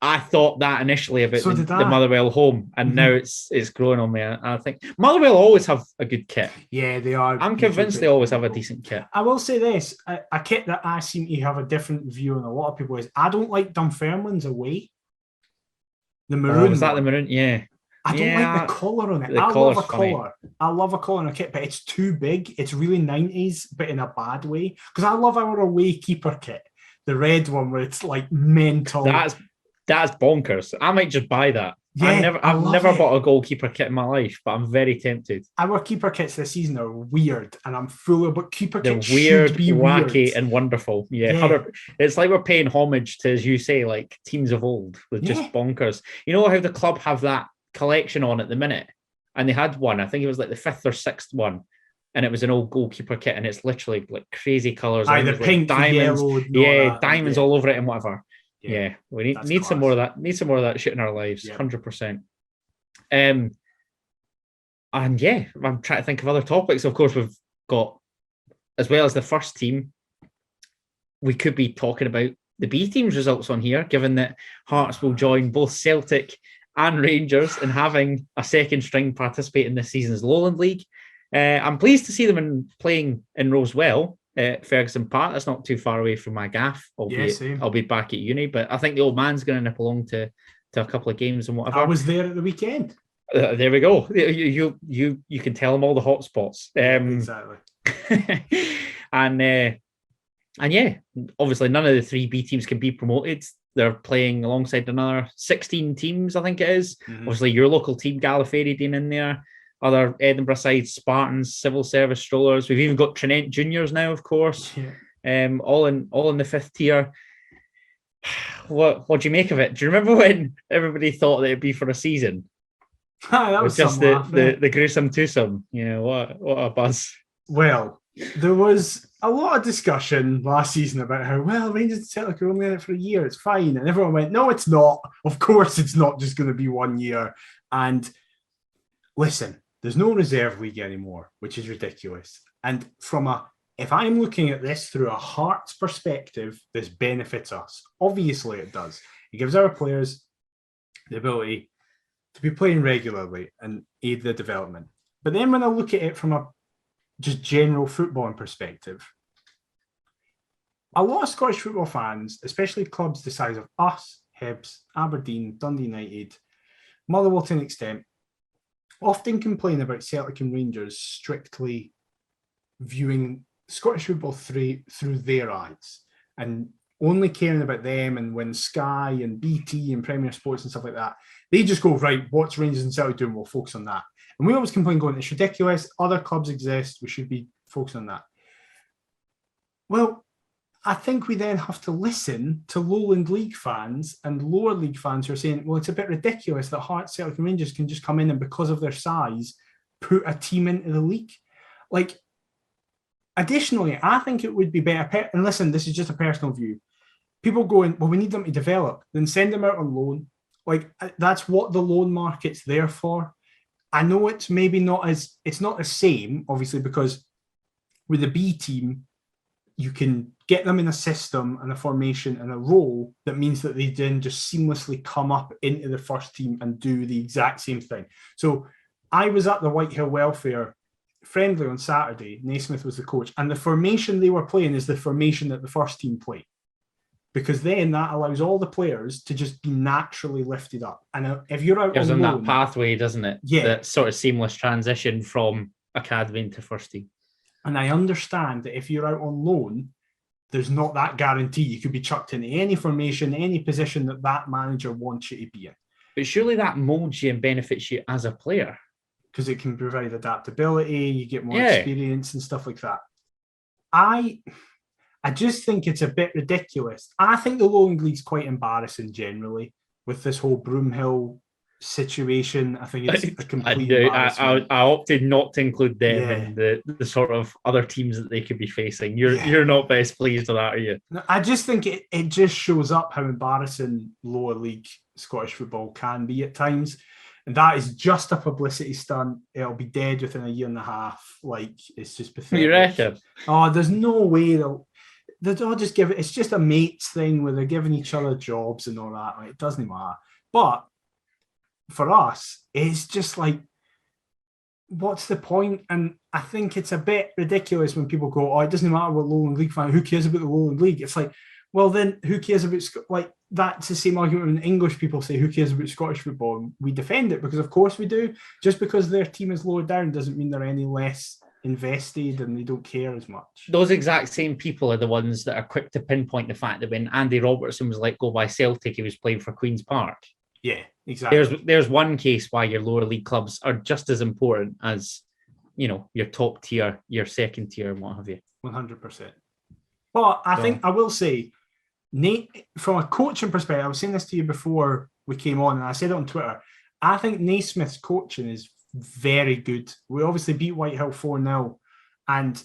I thought that initially about the Motherwell home, and now it's growing on me. I think Motherwell always have a good kit. Yeah, they are. I'm convinced they always have a decent kit. I will say this: a kit that I seem to have a different view on a lot of people is I don't like Dunfermline's away. The maroon. Was that the maroon? Yeah. I don't like the colour on it. I love a colour. I love a colour on a kit, but it's too big. It's really 90s, but in a bad way. Because I love our away keeper kit, the red one where it's like mental. That's bonkers. I might just buy that. Yeah, I've never bought a goalkeeper kit in my life, but I'm very tempted. Our keeper kits this season are weird, and I'm full of. But keeper kits weird, should be wacky, weird. And wonderful. Yeah. It's like we're paying homage to, as you say, like teams of old with just bonkers. You know how the club have that collection on at the minute, and they had one. I think it was like the 5th or 6th one, and it was an old goalkeeper kit, and it's literally like crazy colours. The pink, diamonds, yellow, diamonds all over it and whatever. Yeah, we need some more of that. Need some more of that shit in our lives. 100%. And yeah, I'm trying to think of other topics. Of course, we've got, as well as the first team, we could be talking about the B team's results on here, given that Hearts will join both Celtic and Rangers in having a second string participate in this season's Lowland League. I'm pleased to see them playing in Rosewell. Ferguson Park. That's not too far away from my gaff. I'll be back at uni, but I think the old man's going to nip along to a couple of games and whatever. I was there at the weekend. There we go. You can tell them all the hot spots. Exactly. and yeah, obviously none of the 3 B teams can be promoted. They're playing alongside another 16 teams, I think it is. Obviously, your local team, Gallifrey, in there. Other Edinburgh sides, Spartans, Civil Service Strollers. We've even got Trinent Juniors now, of course. Yeah. All in the 5th tier. What do you make of it? Do you remember when everybody thought that it'd be for a season? That was just the gruesome twosome. Yeah, what a buzz. Well, there was a lot of discussion last season about how, Rangers and Celtic are only in it for a year, it's fine. And everyone went, no, it's not. Of course it's not just going to be 1 year. And listen, there's no reserve league anymore, which is ridiculous. And if I'm looking at this through a Hearts perspective, this benefits us. Obviously it does. It gives our players the ability to be playing regularly and aid the development. But then when I look at it from a just general footballing perspective, a lot of Scottish football fans, especially clubs the size of us, Hibs, Aberdeen, Dundee United, Motherwell to an extent, often complain about Celtic and Rangers strictly viewing Scottish football through their eyes and only caring about them. And when Sky and BT and Premier Sports and stuff like that, they just go, right, what's Rangers and Celtic doing? We'll focus on that. And we always complain going, it's ridiculous. Other clubs exist. We should be focused on that. Well, I think we then have to listen to Lowland League fans and lower league fans who are saying, well, it's a bit ridiculous that Hearts, Celtic and Rangers can just come in and because of their size, put a team into the league. Like, additionally, I think it would be better, and listen, this is just a personal view. People going, well, we need them to develop, then send them out on loan. Like, that's what the loan market's there for. I know it's maybe it's not the same, obviously, because with the B team, you can get them in a system and a formation and a role that means that they then just seamlessly come up into the first team and do the exact same thing. So I was at the Whitehill Welfare friendly on Saturday. Naismith was the coach, and the formation they were playing is the formation that the first team play, because then that allows all the players to just be naturally lifted up. And if you're out on loan, that pathway, doesn't it? Yeah, that sort of seamless transition from academy into first team. And I understand that if you're out on loan, there's not that guarantee. You could be chucked into any formation, any position that manager wants you to be in. But surely that molds you and benefits you as a player. Because it can provide adaptability, you get more experience and stuff like that. I just think it's a bit ridiculous. I think the Lowland League's quite embarrassing generally with this whole Broomhill situation. I think it's a complete embarrassment. I opted not to include them in the sort of other teams that they could be facing. You're not best pleased with that, are you? No, I just think it just shows up how embarrassing lower league Scottish football can be at times. And that is just a publicity stunt. It'll be dead within a year and a half. Like, it's just pathetic. You reckon? Oh, there's no way they'll just give it. It's just a mates thing where they're giving each other jobs and all that. Like, it doesn't matter. But for us, it's just like, what's the point? And I think it's a bit ridiculous when people go, oh, it doesn't matter what Lowland League fan, who cares about the Lowland League? It's like, well, then who cares about, like, that's the same argument when English people say, who cares about Scottish football? And we defend it because, of course, we do. Just because their team is lower down doesn't mean they're any less invested and they don't care as much. Those exact same people are the ones that are quick to pinpoint the fact that when Andy Robertson was let go by Celtic, he was playing for Queen's Park. Yeah, exactly. There's one case why your lower league clubs are just as important as, you know, your top tier, your second tier, and what have you. 100%. But I think I will say, Nate, from a coaching perspective, I was saying this to you before we came on, and I said it on Twitter. I think Naismith's coaching is very good. We obviously beat Whitehill 4-0, and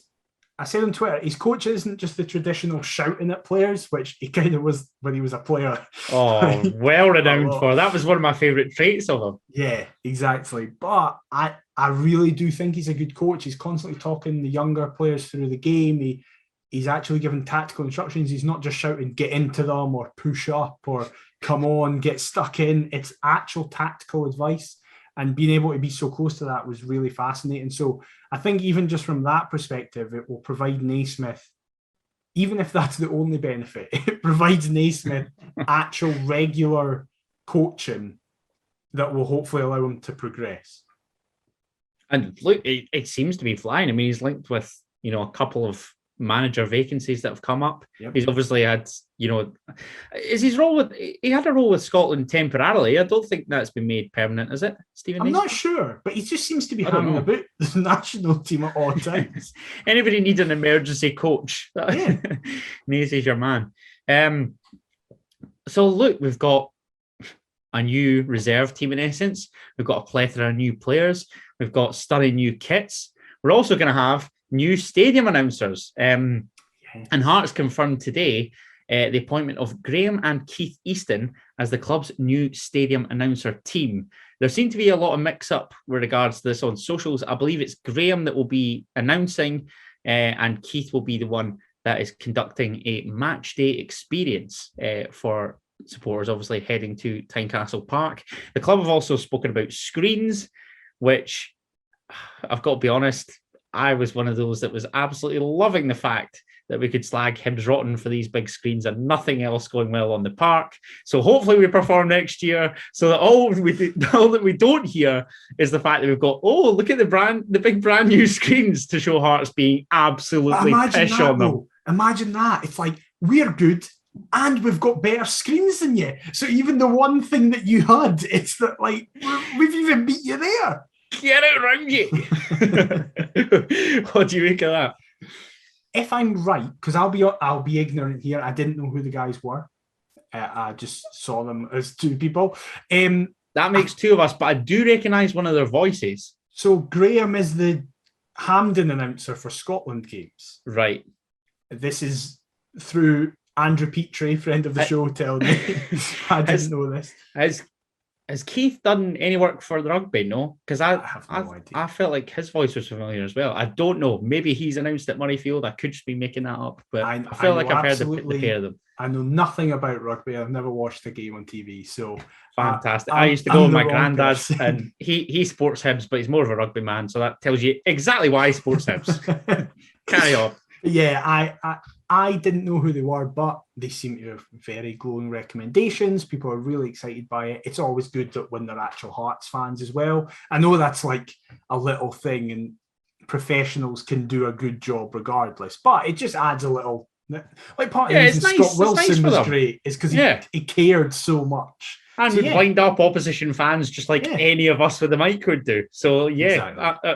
I said on Twitter, his coaching isn't just the traditional shouting at players, which he kind of was when he was a player. Oh, well renowned for. That was one of my favourite traits of him. Yeah, exactly. But I really do think he's a good coach. He's constantly talking the younger players through the game. He's actually giving tactical instructions. He's not just shouting, get into them or push up or come on, get stuck in. It's actual tactical advice. And being able to be so close to that was really fascinating. So I think even just from that perspective, it will provide Naismith, even if that's the only benefit, it provides Naismith actual regular coaching that will hopefully allow him to progress. And look, it seems to be flying. I mean, he's linked with, you know, a couple of manager vacancies that have come up. Yep. He's obviously had, you know, he had a role with Scotland temporarily. I don't think that's been made permanent, is it, Stephen? I'm not sure, but he just seems to be hanging about the national team at all times. Anybody needs an emergency coach? Yeah. Nace is your man. So look, we've got a new reserve team in essence. We've got a plethora of new players. We've got stunning new kits. We're also going to have new stadium announcers. And Hearts confirmed today the appointment of Graham and Keith Easton as the club's new stadium announcer team. There seemed to be a lot of mix-up with regards to this on socials. I believe it's Graham that will be announcing and Keith will be the one that is conducting a match day experience for supporters, obviously heading to Tynecastle Park. The club have also spoken about screens, which I've got to be honest, I was one of those that was absolutely loving the fact that we could slag Hibs rotten for these big screens and nothing else going well on the park. So hopefully we perform next year so that all that we don't hear is the fact that we've got, oh, look at the big brand new screens to show Hearts being absolutely pish on them. Imagine that. It's like, we're good and we've got better screens than you. So even the one thing that you had, it's that, like, we've even beat you there. Get it around you. What do you make of that? If I'm right, because I'll be ignorant here. I didn't know who the guys were. I just saw them as two people. That makes two of us, but I do recognise one of their voices. So Graham is the Hampden announcer for Scotland games. Right. This is through Andrew Petrie, friend of the show, telling me. I didn't know this. Has Keith done any work for the rugby? No, because I have no idea. I felt like his voice was familiar as well. I don't know. Maybe he's announced at Murrayfield. I could just be making that up, but I feel like I've heard the pair of them. I know nothing about rugby. I've never watched a game on TV. So fantastic. I used to go with my granddad, and he sports Hibs, but he's more of a rugby man. So that tells you exactly why he sports Hibs. Carry on. Yeah, I didn't know who they were, but they seem to have very glowing recommendations. People are really excited by it. It's always good that when they're actual Hearts fans as well. I know that's like a little thing and professionals can do a good job regardless, but it just adds a little, like part of the reason Scott Wilson was great is because he cared so much. And would wind up opposition fans just like any of us with a mic would do. So, exactly.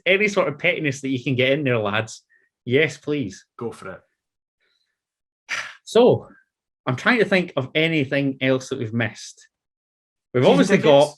Any sort of pettiness that you can get in there, lads. Yes, please. Go for it. So, I'm trying to think of anything else that we've missed. We've obviously got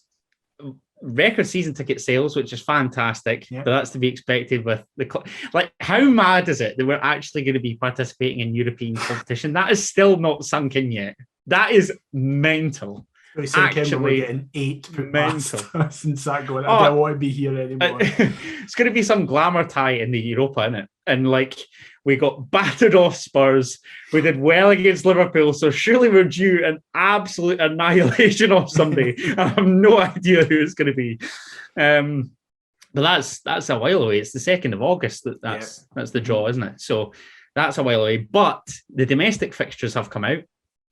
record season ticket sales, which is fantastic, but that's to be expected with the... Like, how mad is it that we're actually going to be participating in European competition? That is still not sunk in yet. That is mental. Actually, we're getting 8 mental. Since that going, I don't want to be here anymore. It's going to be some glamour tie in the Europa, isn't it? And like, we got battered off Spurs. We did well against Liverpool, so surely we're due an absolute annihilation of Sunday. I have no idea who it's going to be. But that's a while away. It's the 2nd of August. That's the draw, isn't it? So that's a while away. But the domestic fixtures have come out.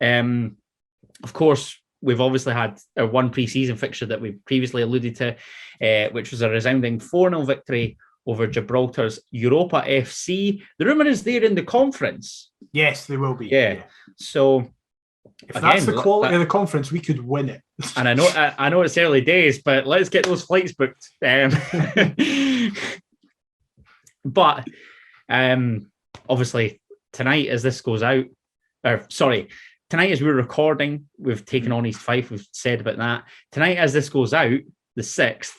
Of course, we've obviously had our one pre-season fixture that we previously alluded to, which was a resounding 4-0 victory over Gibraltar's Europa FC. The rumour is they're in the conference. Yes, they will be. Yeah. So if that's the quality of the conference, we could win it. And I know it's early days, but let's get those flights booked. But obviously tonight, as this goes out, tonight as we're recording, we've taken on East Fife. We've said about that. Tonight, as this goes out, the 6th,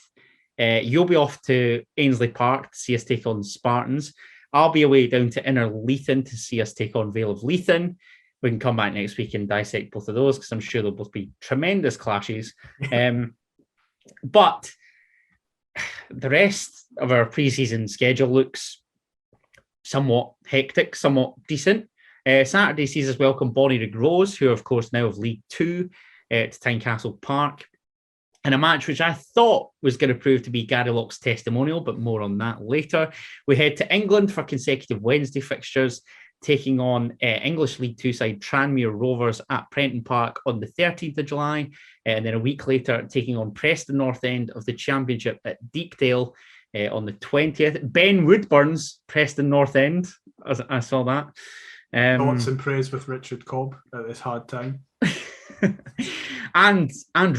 you'll be off to Ainsley Park to see us take on Spartans. I'll be away down to Inner Leithen to see us take on Vale of Leithen. We can come back next week and dissect both of those because I'm sure they'll both be tremendous clashes. But the rest of our pre-season schedule looks somewhat hectic, somewhat decent. Saturday sees us welcome Bonnyrigg Rose, who are, of course, now of League Two, to Tynecastle Park, in a match which I thought was going to prove to be Gary Locke's testimonial, but more on that later. We head to England for consecutive Wednesday fixtures, taking on English League Two side Tranmere Rovers at Prenton Park on the 13th of July, and then a week later taking on Preston North End of the Championship at Deepdale on the 20th. Ben Woodburn's Preston North End, as I saw that. Thoughts and praise with Richard Cobb at this hard time. and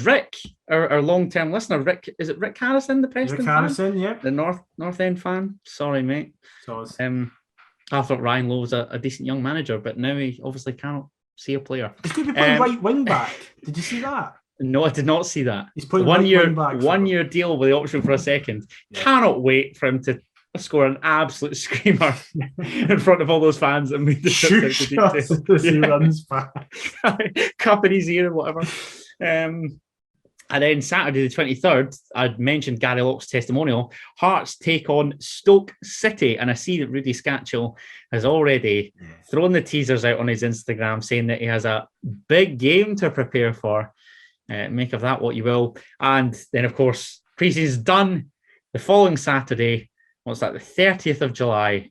Rick, our long-term listener, Rick, is it Rick Harrison, the Preston Rick fan? Harrison, yeah. The North End fan. Sorry, mate. I thought Ryan Lowe was a decent young manager, but now he obviously cannot see a player. He's going to be playing right wing back. Did you see that? No, I did not see that. He's playing one year deal with the option for a second. Yeah. Cannot wait for him to score an absolute screamer in front of all those fans and made the trip as he runs back. Cup in his ear and whatever. And then Saturday the 23rd, I'd mentioned Gary Locke's testimonial. Hearts take on Stoke City, and I see that Rudy Scatchell has already thrown the teasers out on his Instagram, saying that he has a big game to prepare for. Make of that what you will. And then, of course, pre-season's done. The following Saturday, what's that, the 30th of July,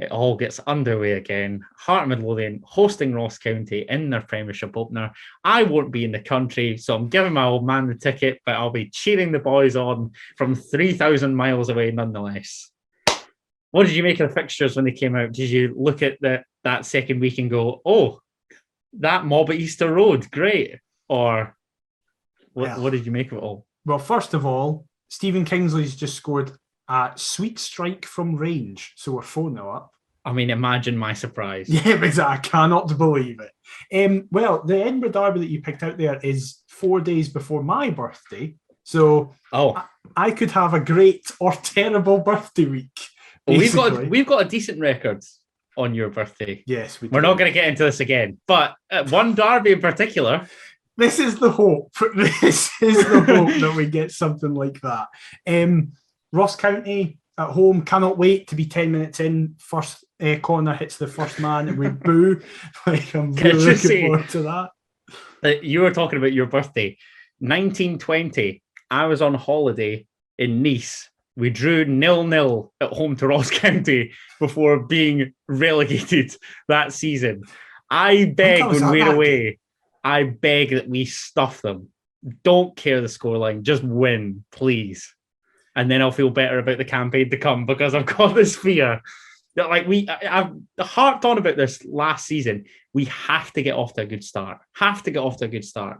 it all gets underway again. Heart Midlothian hosting Ross County in their Premiership opener. I won't be in the country, so I'm giving my old man the ticket, but I'll be cheering the boys on from 3,000 miles away nonetheless. What did you make of the fixtures when they came out? Did you look at that second week and go, oh, that mob at Easter Road, great? Or what did you make of it all? Well, first of all, Stephen Kingsley's just scored a sweet strike from range, so we're 4-0 up. I mean, imagine my surprise. Yeah, exactly. I cannot believe it. Well, the Edinburgh Derby that you picked out there is 4 days before my birthday, so I could have a great or terrible birthday week. Well, we've got a decent record on your birthday. Yes, we do. We're not going to get into this again, but one derby in particular. This is the hope. This is the hope that we get something like that. Ross County at home, cannot wait to be 10 minutes in. First corner hits the first man and we boo. I'm really looking forward to that. You were talking about your birthday. 1920, I was on holiday in Nice. We drew 0-0 at home to Ross County before being relegated that season. I beg when we're away, I beg that we stuff them. Don't care the scoreline. Just win, please. And then I'll feel better about the campaign to come because I've got this fear That like I've harped on about this last season. We have to get off to a good start.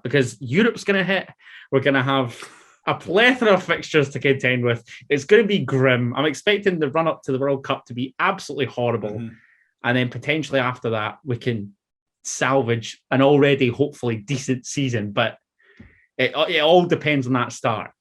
Because Europe's going to hit. We're going to have a plethora of fixtures to contend with. It's going to be grim. I'm expecting the run up to the World Cup to be absolutely horrible. Mm-hmm. And then potentially after that, we can salvage an already hopefully decent season. But it all depends on that start.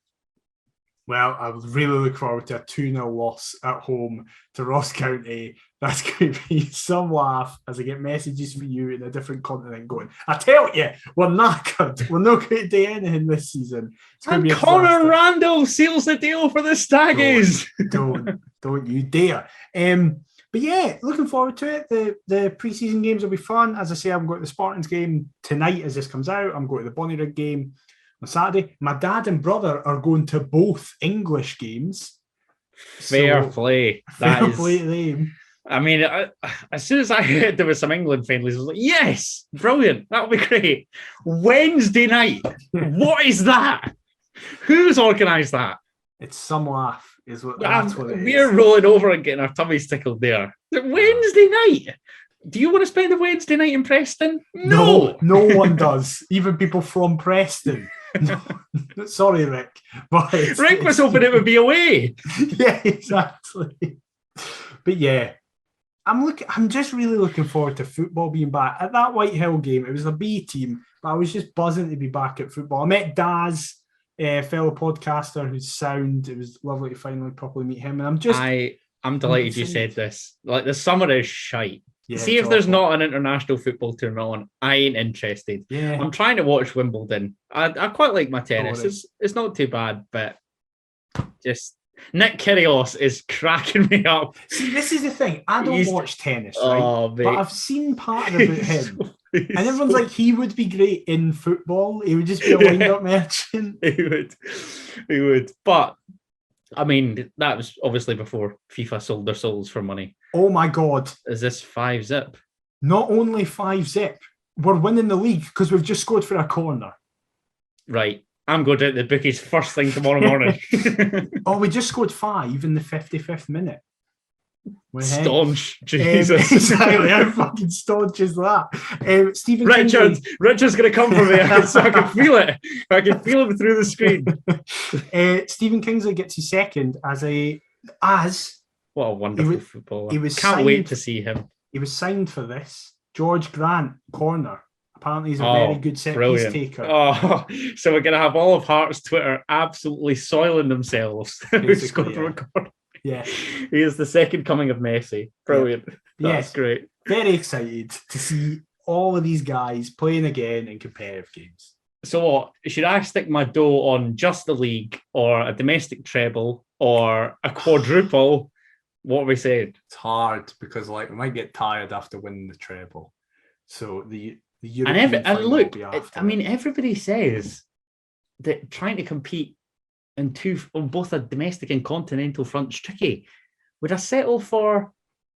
Well, I would really look forward to a 2-0 loss at home to Ross County. That's going to be some laugh as I get messages from you in a different continent going, I tell you, we're knackered. We're not going to do anything this season. And Conor Randall seals the deal for the Staggies. Don't you dare. But yeah, looking forward to it. The pre-season games will be fun. As I say, I'm going to the Spartans game tonight as this comes out. I'm going to the Bonnyrigg game on Saturday. My dad and brother are going to both English games. Fair play. Fair play to them. I mean, as soon as I heard there was some England friendlies, I was like, yes, brilliant. That'll be great. Wednesday night. What is that? Who's organised that? It's some laugh. That's what it is. We're rolling over and getting our tummies tickled there. Wednesday night. Do you want to spend a Wednesday night in Preston? No one does. Even people from Preston. No, sorry, Rick. But Rick was hoping it would be away. Yeah, exactly. But yeah, I'm just really looking forward to football being back. At that Whitehill game, it was a B team, but I was just buzzing to be back at football. I met Daz, a fellow podcaster who's sound. It was lovely to finally properly meet him. And I'm delighted you said this. Like, the summer is shite. Yeah, see if there's not an international football tournament on. I ain't interested. Yeah. I'm trying to watch Wimbledon. I quite like my tennis. It's not too bad, but just Nick Kyrgios is cracking me up. See, this is the thing. I don't watch tennis, right? But I've seen part about him. And everyone's like, he would be great in football. He would just be a wind-up merchant. He would. But, I mean, that was obviously before FIFA sold their souls for money. Oh, my God. Is this 5-zip? Not only 5-zip, we're winning the league because we've just scored for a corner. Right. I'm going to the bookies first thing tomorrow morning. We just scored 5 in the 55th minute. Staunch, Jesus. Exactly, how fucking staunch is that? Stephen Richard's going to come for me, so I can feel it. I can feel him through the screen. Stephen Kingsley gets his second as what a wonderful footballer. Can't signed, wait to see him. He was signed for this. George Grant, corner. Apparently he's a very good set-piece taker. Oh, so we're going to have all of Hearts Twitter absolutely soiling themselves. Yeah. He is the second coming of Messi. Brilliant. Yeah. That's great. Very excited to see all of these guys playing again in competitive games. So what? Should I stick my dough on just the league or a domestic treble or a quadruple? What are we saying? It's hard because we might get tired after winning the treble. So the European and look, everybody says that trying to compete on both a domestic and continental front's tricky. Would I settle for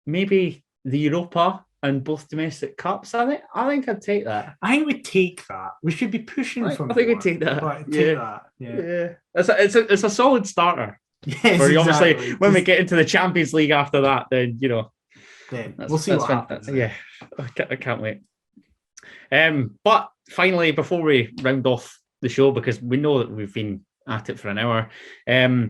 maybe the Europa and both domestic cups? I think I'd take that. I think we'd take that. We should be pushing for more. I think we'd take that. Yeah. It's a solid starter. Yes, obviously, exactly. when we get into the Champions League after that, then we'll see what happens. Yeah, I can't wait. But finally, before we round off the show, because we know that we've been at it for an hour, we're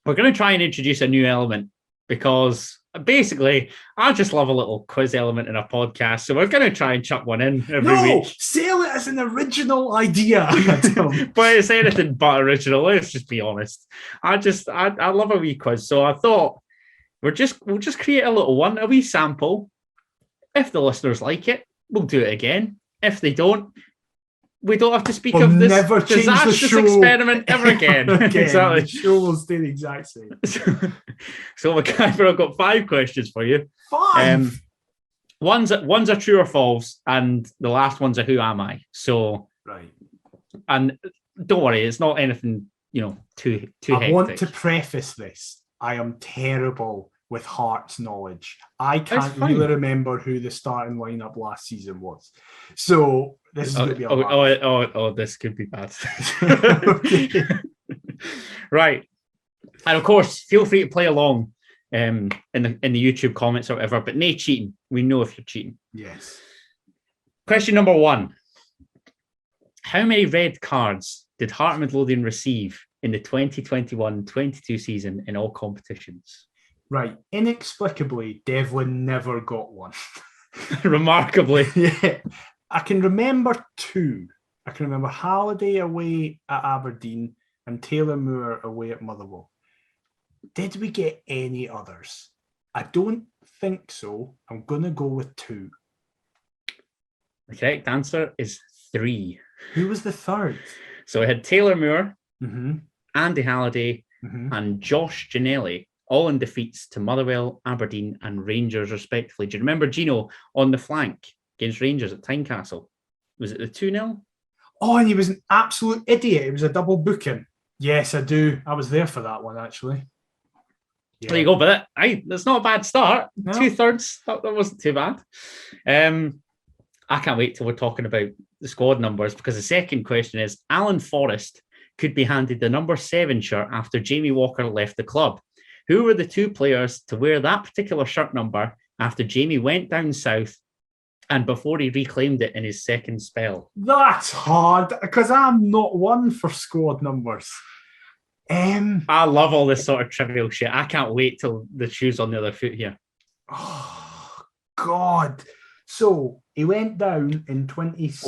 going to try and introduce a new element because basically I just love a little quiz element in a podcast, so we're going to try and chuck one in every week. Sell it as an original idea. But it's anything but original, let's just be honest. I love a wee quiz, so I thought we'll just create a little one, a wee sample. If the listeners like it, we'll do it again. If they don't, we don't have to speak of this disastrous experiment ever again. Exactly. The show will stay the exact same. So MacGyver, I've got 5 questions for you. 5? One's a true or false, and the last one's a who am I. So, right. And don't worry, it's not anything, too hectic. I want to preface this. I am terrible with Hearts knowledge. I can't really remember who the starting lineup last season was. So this is going to be a this could be bad. Right. And of course, feel free to play along in the YouTube comments or whatever, but no cheating. We know if you're cheating. Yes. Question number 1. How many red cards did Heart Midlothian receive in the 2021-22 season in all competitions? Right. Inexplicably, Devlin never got one. Remarkably. Yeah. I can remember 2. I can remember Halliday away at Aberdeen and Taylor Moore away at Motherwell. Did we get any others? I don't think so. I'm going to go with 2. The correct answer is 3. Who was the third? So we had Taylor Moore, Mm-hmm. Andy Halliday, Mm-hmm. and Josh Ginnelly, all in defeats to Motherwell, Aberdeen, and Rangers, respectively. Do you remember Gino on the flank against Rangers at Tynecastle? Was it the 2-0? Oh, and he was an absolute idiot. It was a double booking. Yes, I do. I was there for that one, actually. Yeah. There you go, but that's not a bad start. No. 2/3, that wasn't too bad. I can't wait till we're talking about the squad numbers, because the second question is, Alan Forrest could be handed the number 7 shirt after Jamie Walker left the club. Who were the 2 players to wear that particular shirt number after Jamie went down south and before he reclaimed it in his second spell? That's hard, because I'm not one for squad numbers. I love all this sort of trivial shit. I can't wait till the shoe's on the other foot here. Oh, God. So he went down in 26.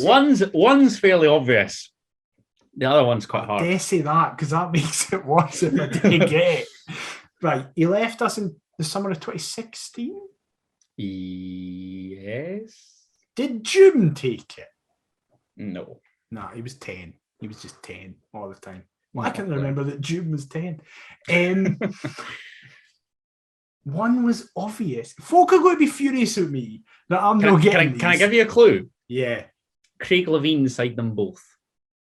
One's fairly obvious. The other one's quite hard. I dare say that, because that makes it worse if I didn't get it. Right, he left us in the summer of 2016. Yes. Did June take it? No. Nah, he was 10. He was just 10 all the time. Well, I can remember that June was 10. One was obvious. Folk are going to be furious at me that I'm not getting these. Can I give you a clue? Yeah. Craig Levine signed them both.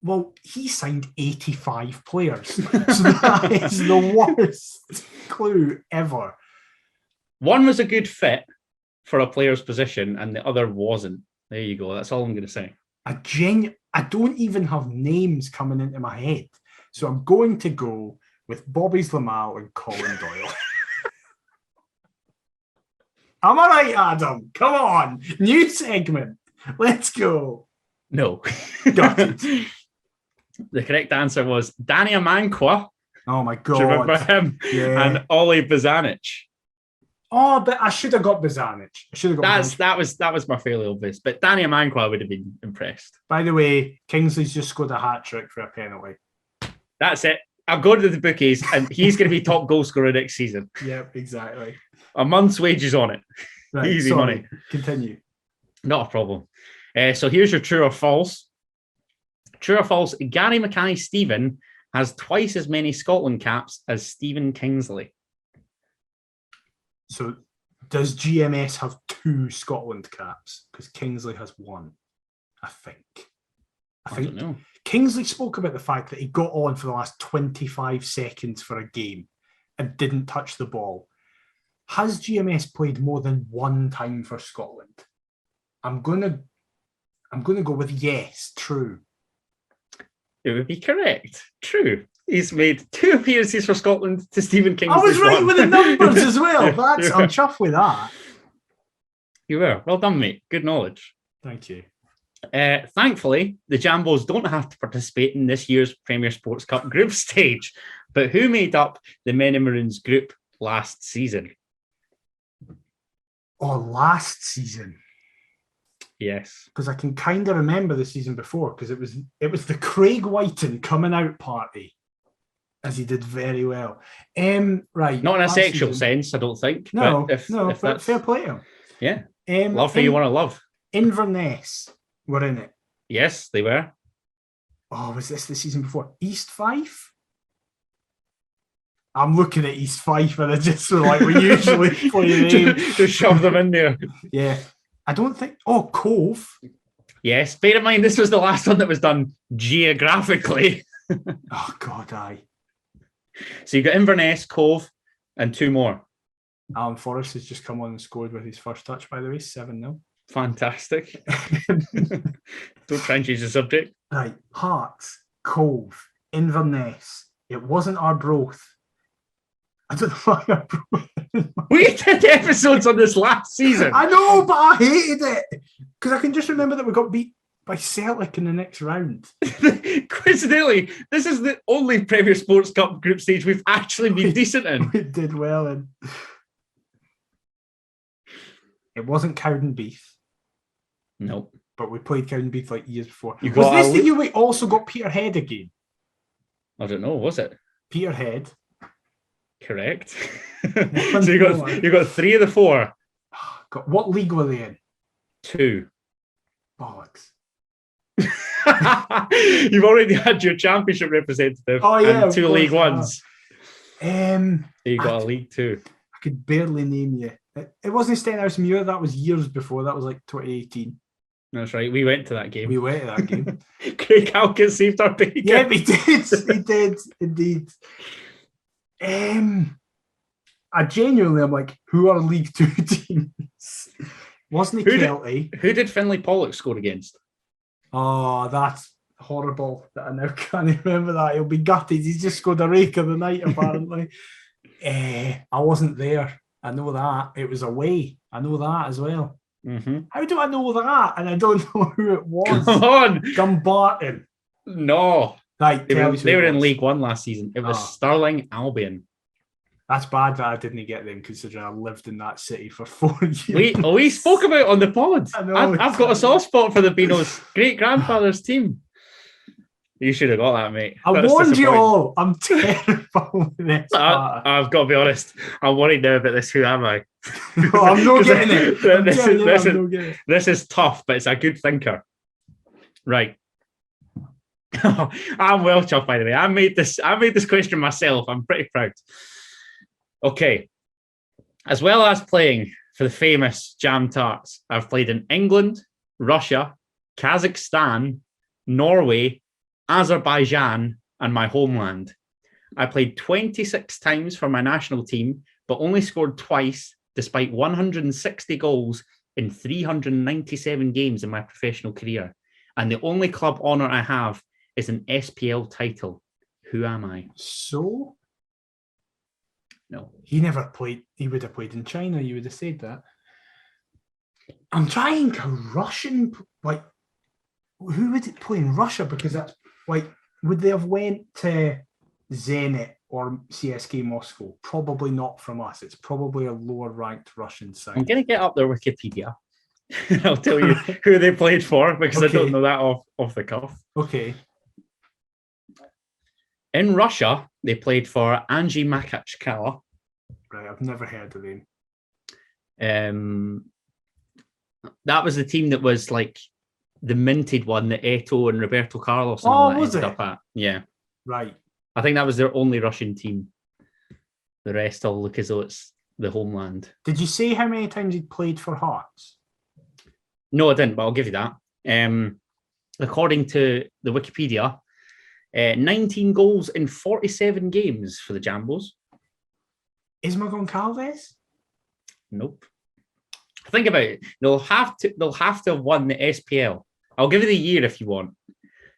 Well, he signed 85 players. So that is the worst clue ever. One was a good fit for a player's position and the other wasn't. There you go. That's all I'm going to say. I don't even have names coming into my head. So I'm going to go with Bobby Lamal and Colin Doyle. Am I right, Adam? Come on. New segment. Let's go. No. Got it. The correct answer was Danny Amankwa. Oh, my God. Do you remember him? Yeah. And Ollie Bazanic. Oh, but I should have got Bazanic. That was my fairly obvious. But Danny Amankwa would have been impressed. By the way, Kingsley's just scored a hat-trick for a penalty. That's it. I'll go to the bookies and he's going to be top goal scorer next season. Yep, exactly. A month's wages on it. Right, Easy money. Continue. Not a problem. So here's your true or false. True or false, Gary Mackay-Stephen has twice as many Scotland caps as Stephen Kingsley. So does GMS have 2 Scotland caps? Because Kingsley has 1, I think. I don't know. Kingsley spoke about the fact that he got on for the last 25 seconds for a game and didn't touch the ball. Has GMS played more than 1 time for Scotland? I'm gonna go with yes, true. It would be correct. True. He's made 2 appearances for Scotland to Stephen Kingsley's I was right 1. with the numbers as well. I'm chuffed with that. You were. Well done, mate. Good knowledge. Thank you. Thankfully, the Jambos don't have to participate in this year's Premier Sports Cup group stage. But who made up the Men in Maroons group last season? Oh, last season. Yes. Because I can kind of remember the season before, because it was the Craig Whiten coming out party, as he did very well. Right. Not in a sexual sense, I don't think. No, but if but fair play to him. Yeah. Love who you want to love. Inverness were in it. Yes, they were. Oh, was this the season before? East Fife? I'm looking at East Fife and I just feel like we usually play them. Just shove them in there. Yeah. I don't think... Oh, Cove. Yes. Bear in mind, this was the last one that was done geographically. Oh, God, aye. So you got Inverness, Cove, and 2 more. Alan Forrest has just come on and scored with his first touch, by the way, 7-0. Fantastic. Don't try and change the subject. Right. Hearts, Cove, Inverness. It wasn't Arbroath. I don't know why I brought it. We did episodes on this last season. I know, but I hated it because I can just remember that we got beat by Celtic in the next round. Coincidentally, this is the only Premier Sports Cup group stage we've actually been decent in. We did well in. It wasn't Cowdenbeath. No. But we played Cowdenbeath like years before. Was got this the year we also got Peterhead again? I don't know, was it? Peterhead. Correct. So you got 3 of the 4. God, what league were they in? 2. Bollocks. You've already had your championship representative and 2 League Ones. So you got a League 2. I could barely name you. It wasn't Stenhousemuir. That was years before. That was like 2018. That's right. We went to that game. We went to that game. Craig Halkett saved our bacon. Yeah, we did. He did indeed. I genuinely am like, who are League 2 teams? Wasn't it Kelty? Who did Finlay Pollock score against? Oh, that's horrible that I now can't remember that. He'll be gutted. He's just scored a rake of the night, apparently. I wasn't there. I know that. It was away. I know that as well. Mm-hmm. How do I know that? And I don't know who it was. Come on. Dumbarton. No. Right, they were in League 1 last season. It was Stirling Albion. That's bad that I didn't get them, considering I lived in that city for 4 years. We spoke about it on the pod. I've got a soft spot for the Beano's great-grandfather's team. You should have got that, mate. I warned you all. I'm terrible with this. I've got to be honest. I'm worried now about this. Who am I? No, I'm not getting it. This is tough, but it's a good thinker. Right. I'm well chuffed, by the way. I made this question myself. I'm pretty proud. Okay. As well as playing for the famous Jam Tarts, I've played in England, Russia, Kazakhstan, Norway, Azerbaijan, and my homeland. I played 26 times for my national team, but only scored twice, despite 160 goals in 397 games in my professional career. And the only club honour I have is an SPL title. Who am I? So? No. He never played. He would have played in China. You would have said that. I'm trying to Russian, like, who would it play in Russia? Because that's like, would they have went to Zenit or CSK Moscow? Probably not from us. It's probably a lower ranked Russian side. I'm going to get up their Wikipedia. I'll tell you who they played for, because okay. I don't know that off the cuff. Okay. In Russia, they played for Anzhi Makachkala. Right, I've never heard of them. That was the team that was like the minted one that Eto'o and Roberto Carlos and all that ended up at. Yeah. Right. I think that was their only Russian team. The rest all look as though it's the homeland. Did you say how many times he'd played for Hearts? No, I didn't, but I'll give you that. According to the Wikipedia, 19 goals in 47 games for the Jambos. Isma Goncalves? Nope. Think about it. They'll have to have won the SPL. I'll give you the year if you want.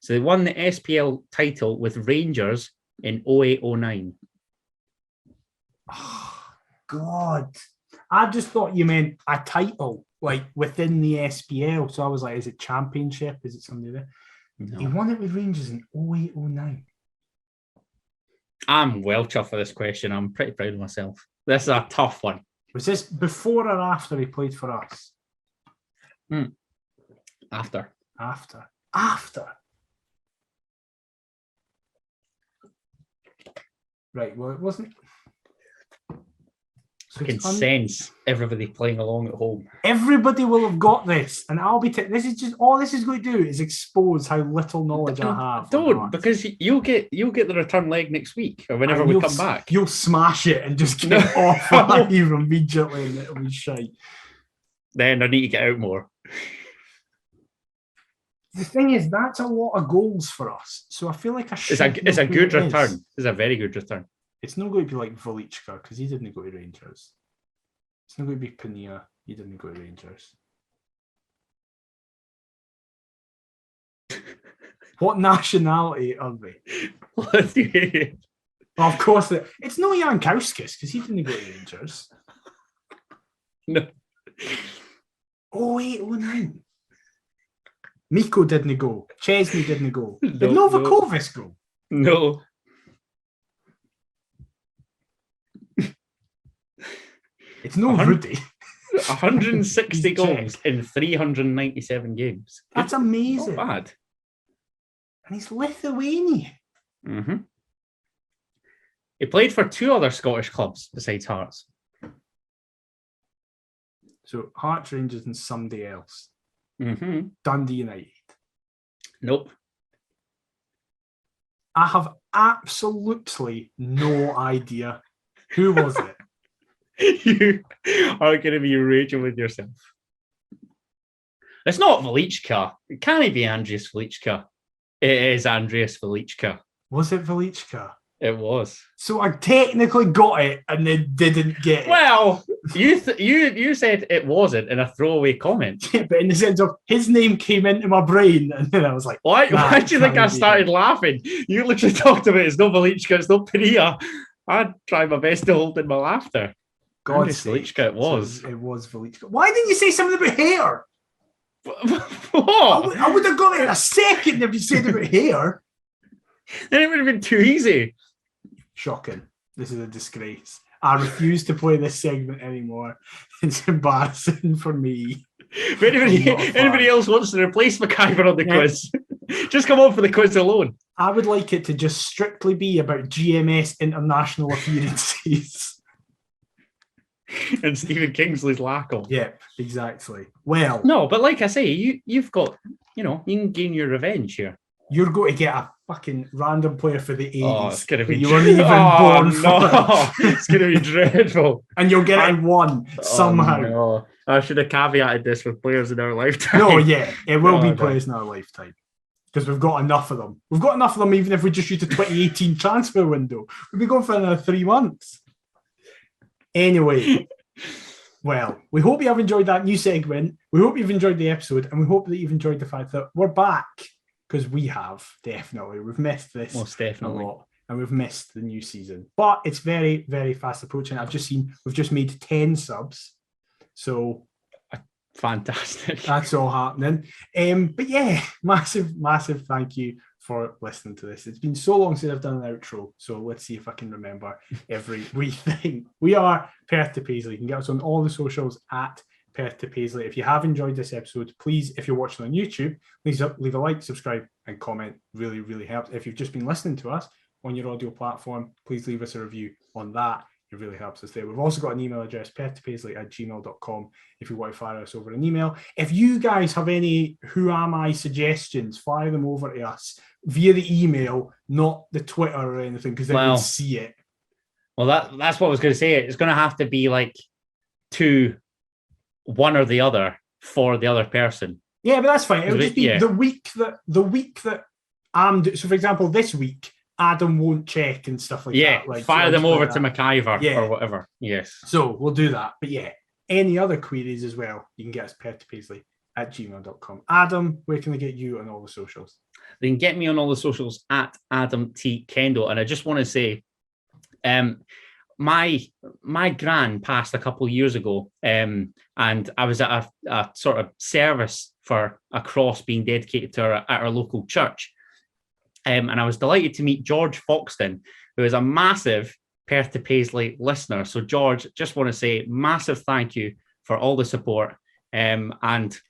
So they won the SPL title with Rangers in 08-09. Oh, God. I just thought you meant a title, like within the SPL. So I was like, is it Championship? Is it somebody there? No. He won it with Rangers in 08-09. I'm well chuffed for this question. I'm pretty proud of myself. This is a tough one. Was this before or after he played for us? After. Right, well, it wasn't. So I can sense everybody playing along at home. Everybody will have got this, and I'll be. This is just all this is going to do is expose how little knowledge I have. Don't, because you'll get the return leg next week or whenever we come back. You'll smash it and just get off live immediately, and it'll be shite. Then I need to get out more. The thing is, that's a lot of goals for us. So I feel like it's a good return. It's a very good return. It's not going to be like Velichka, because he didn't go to Rangers. It's not going to be Pania. He didn't go to Rangers. What nationality are they? Well, of course, it's no Jankowskis because he didn't go to Rangers. No. 08, 09. Miko didn't go. Chesney didn't go. Did No, Novakovic go? No. It's no Rudy. 160 goals in 397 games. That's amazing. Not bad. And he's Lithuanian. Mm-hmm. He played for 2 other Scottish clubs besides Hearts. So Hearts, Rangers, and somebody else. Mm-hmm. Dundee United. Nope. I have absolutely no idea. Who was it? You are going to be raging with yourself. It's not Velichka. It can't be Andreas Velichka. It is Andreas Velichka. Was it Velichka? It was. So I technically got it and then didn't get it. Well, you said it wasn't in a throwaway comment. Yeah, but in the sense of his name came into my brain and then I was like, Why do you think I started laughing? You literally talked about it's no Velichka, it's no Perea. I tried my best to hold in my laughter. God's sake. Velichka, it was. So it was Velichka. Why didn't you say something about hair? What? I would have got it in a second if you said about hair. Then it would have been too easy. Shocking. This is a disgrace. I refuse to play this segment anymore. It's embarrassing for me. If anybody else wants to replace McIver on the quiz, just come on for the quiz alone. I would like it to just strictly be about GMS international appearances. And Stephen Kingsley's lackle. Yep, exactly. Well, no, but like I say, you've got, you can gain your revenge here. You're going to get a fucking random player for the 80s. Oh, it's going to be... You weren't even born for. It's going to be dreadful. And you'll get it in one somehow. No. I should have caveated this with players in our lifetime. No, yeah, it will be players in our lifetime. Because we've got enough of them. We've got enough of them even if we just use the 2018 transfer window. We'll be going for another 3 months. Anyway, well, we hope you have enjoyed that new segment. We hope you've enjoyed the episode, and we hope that you've enjoyed the fact that we're back, because we have, definitely. We've missed this most definitely a lot, and we've missed the new season. But it's very, very fast approaching. We've just made 10 subs. So fantastic. That's all happening. But yeah, massive, massive thank you for listening to this. It's been so long since I've done an outro, so let's see if I can remember every wee thing. We are Perth to Paisley. You can get us on all the socials at Perth to Paisley. If you have enjoyed this episode, please, if you're watching on YouTube, please leave a like, subscribe, and comment. Really, really helps. If you've just been listening to us on your audio platform, please leave us a review on that. It really helps us there. We've also got an email address, perthtopaisley@gmail.com, if you want to fire us over an email. If you guys have any Who Am I suggestions, fire them over to us via the email, not the Twitter or anything, because then we'll see it. Well, that's what I was going to say. It's going to have to be like one or the other for the other person. Yeah, but that's fine. It'll just be the week that so for example, this week, Adam won't check and stuff like that. Like, fire them over to McIver or whatever. Yes. So we'll do that. But yeah, any other queries as well, you can get us perthtopaisley@gmail.com. Adam, where can they get you on all the socials? They can get me on all the socials at Adam T. Kendall. And I just want to say, my gran passed a couple of years ago, and I was at a sort of service for a cross being dedicated to her at our local church. And I was delighted to meet George Foxton, who is a massive Perth to Paisley listener. So, George, just want to say massive thank you for all the support, and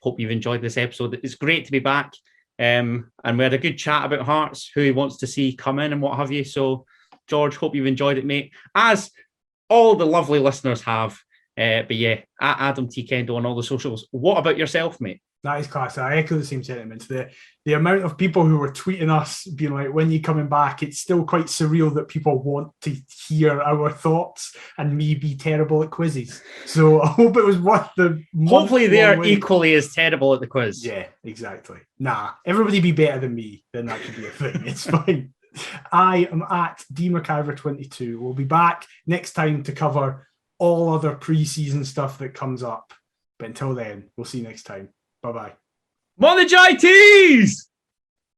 hope you've enjoyed this episode. It's great to be back, and we had a good chat about Hearts, who he wants to see come in and what have you. So, George, hope you've enjoyed it, mate, as all the lovely listeners have. But yeah, at Adam T. Kendall on all the socials. What about yourself, mate? That is class. I echo the same sentiments. The amount of people who were tweeting us being like, when you coming back, it's still quite surreal that people want to hear our thoughts and me be terrible at quizzes. So I hope it was worth the... Hopefully they're equally as terrible at the quiz. Yeah, exactly. Nah, everybody be better than me, then that could be a thing. It's fine. I am at DMcIver22. We'll be back next time to cover all other pre-season stuff that comes up. But until then, we'll see you next time. Bye-bye. Mon the JTs!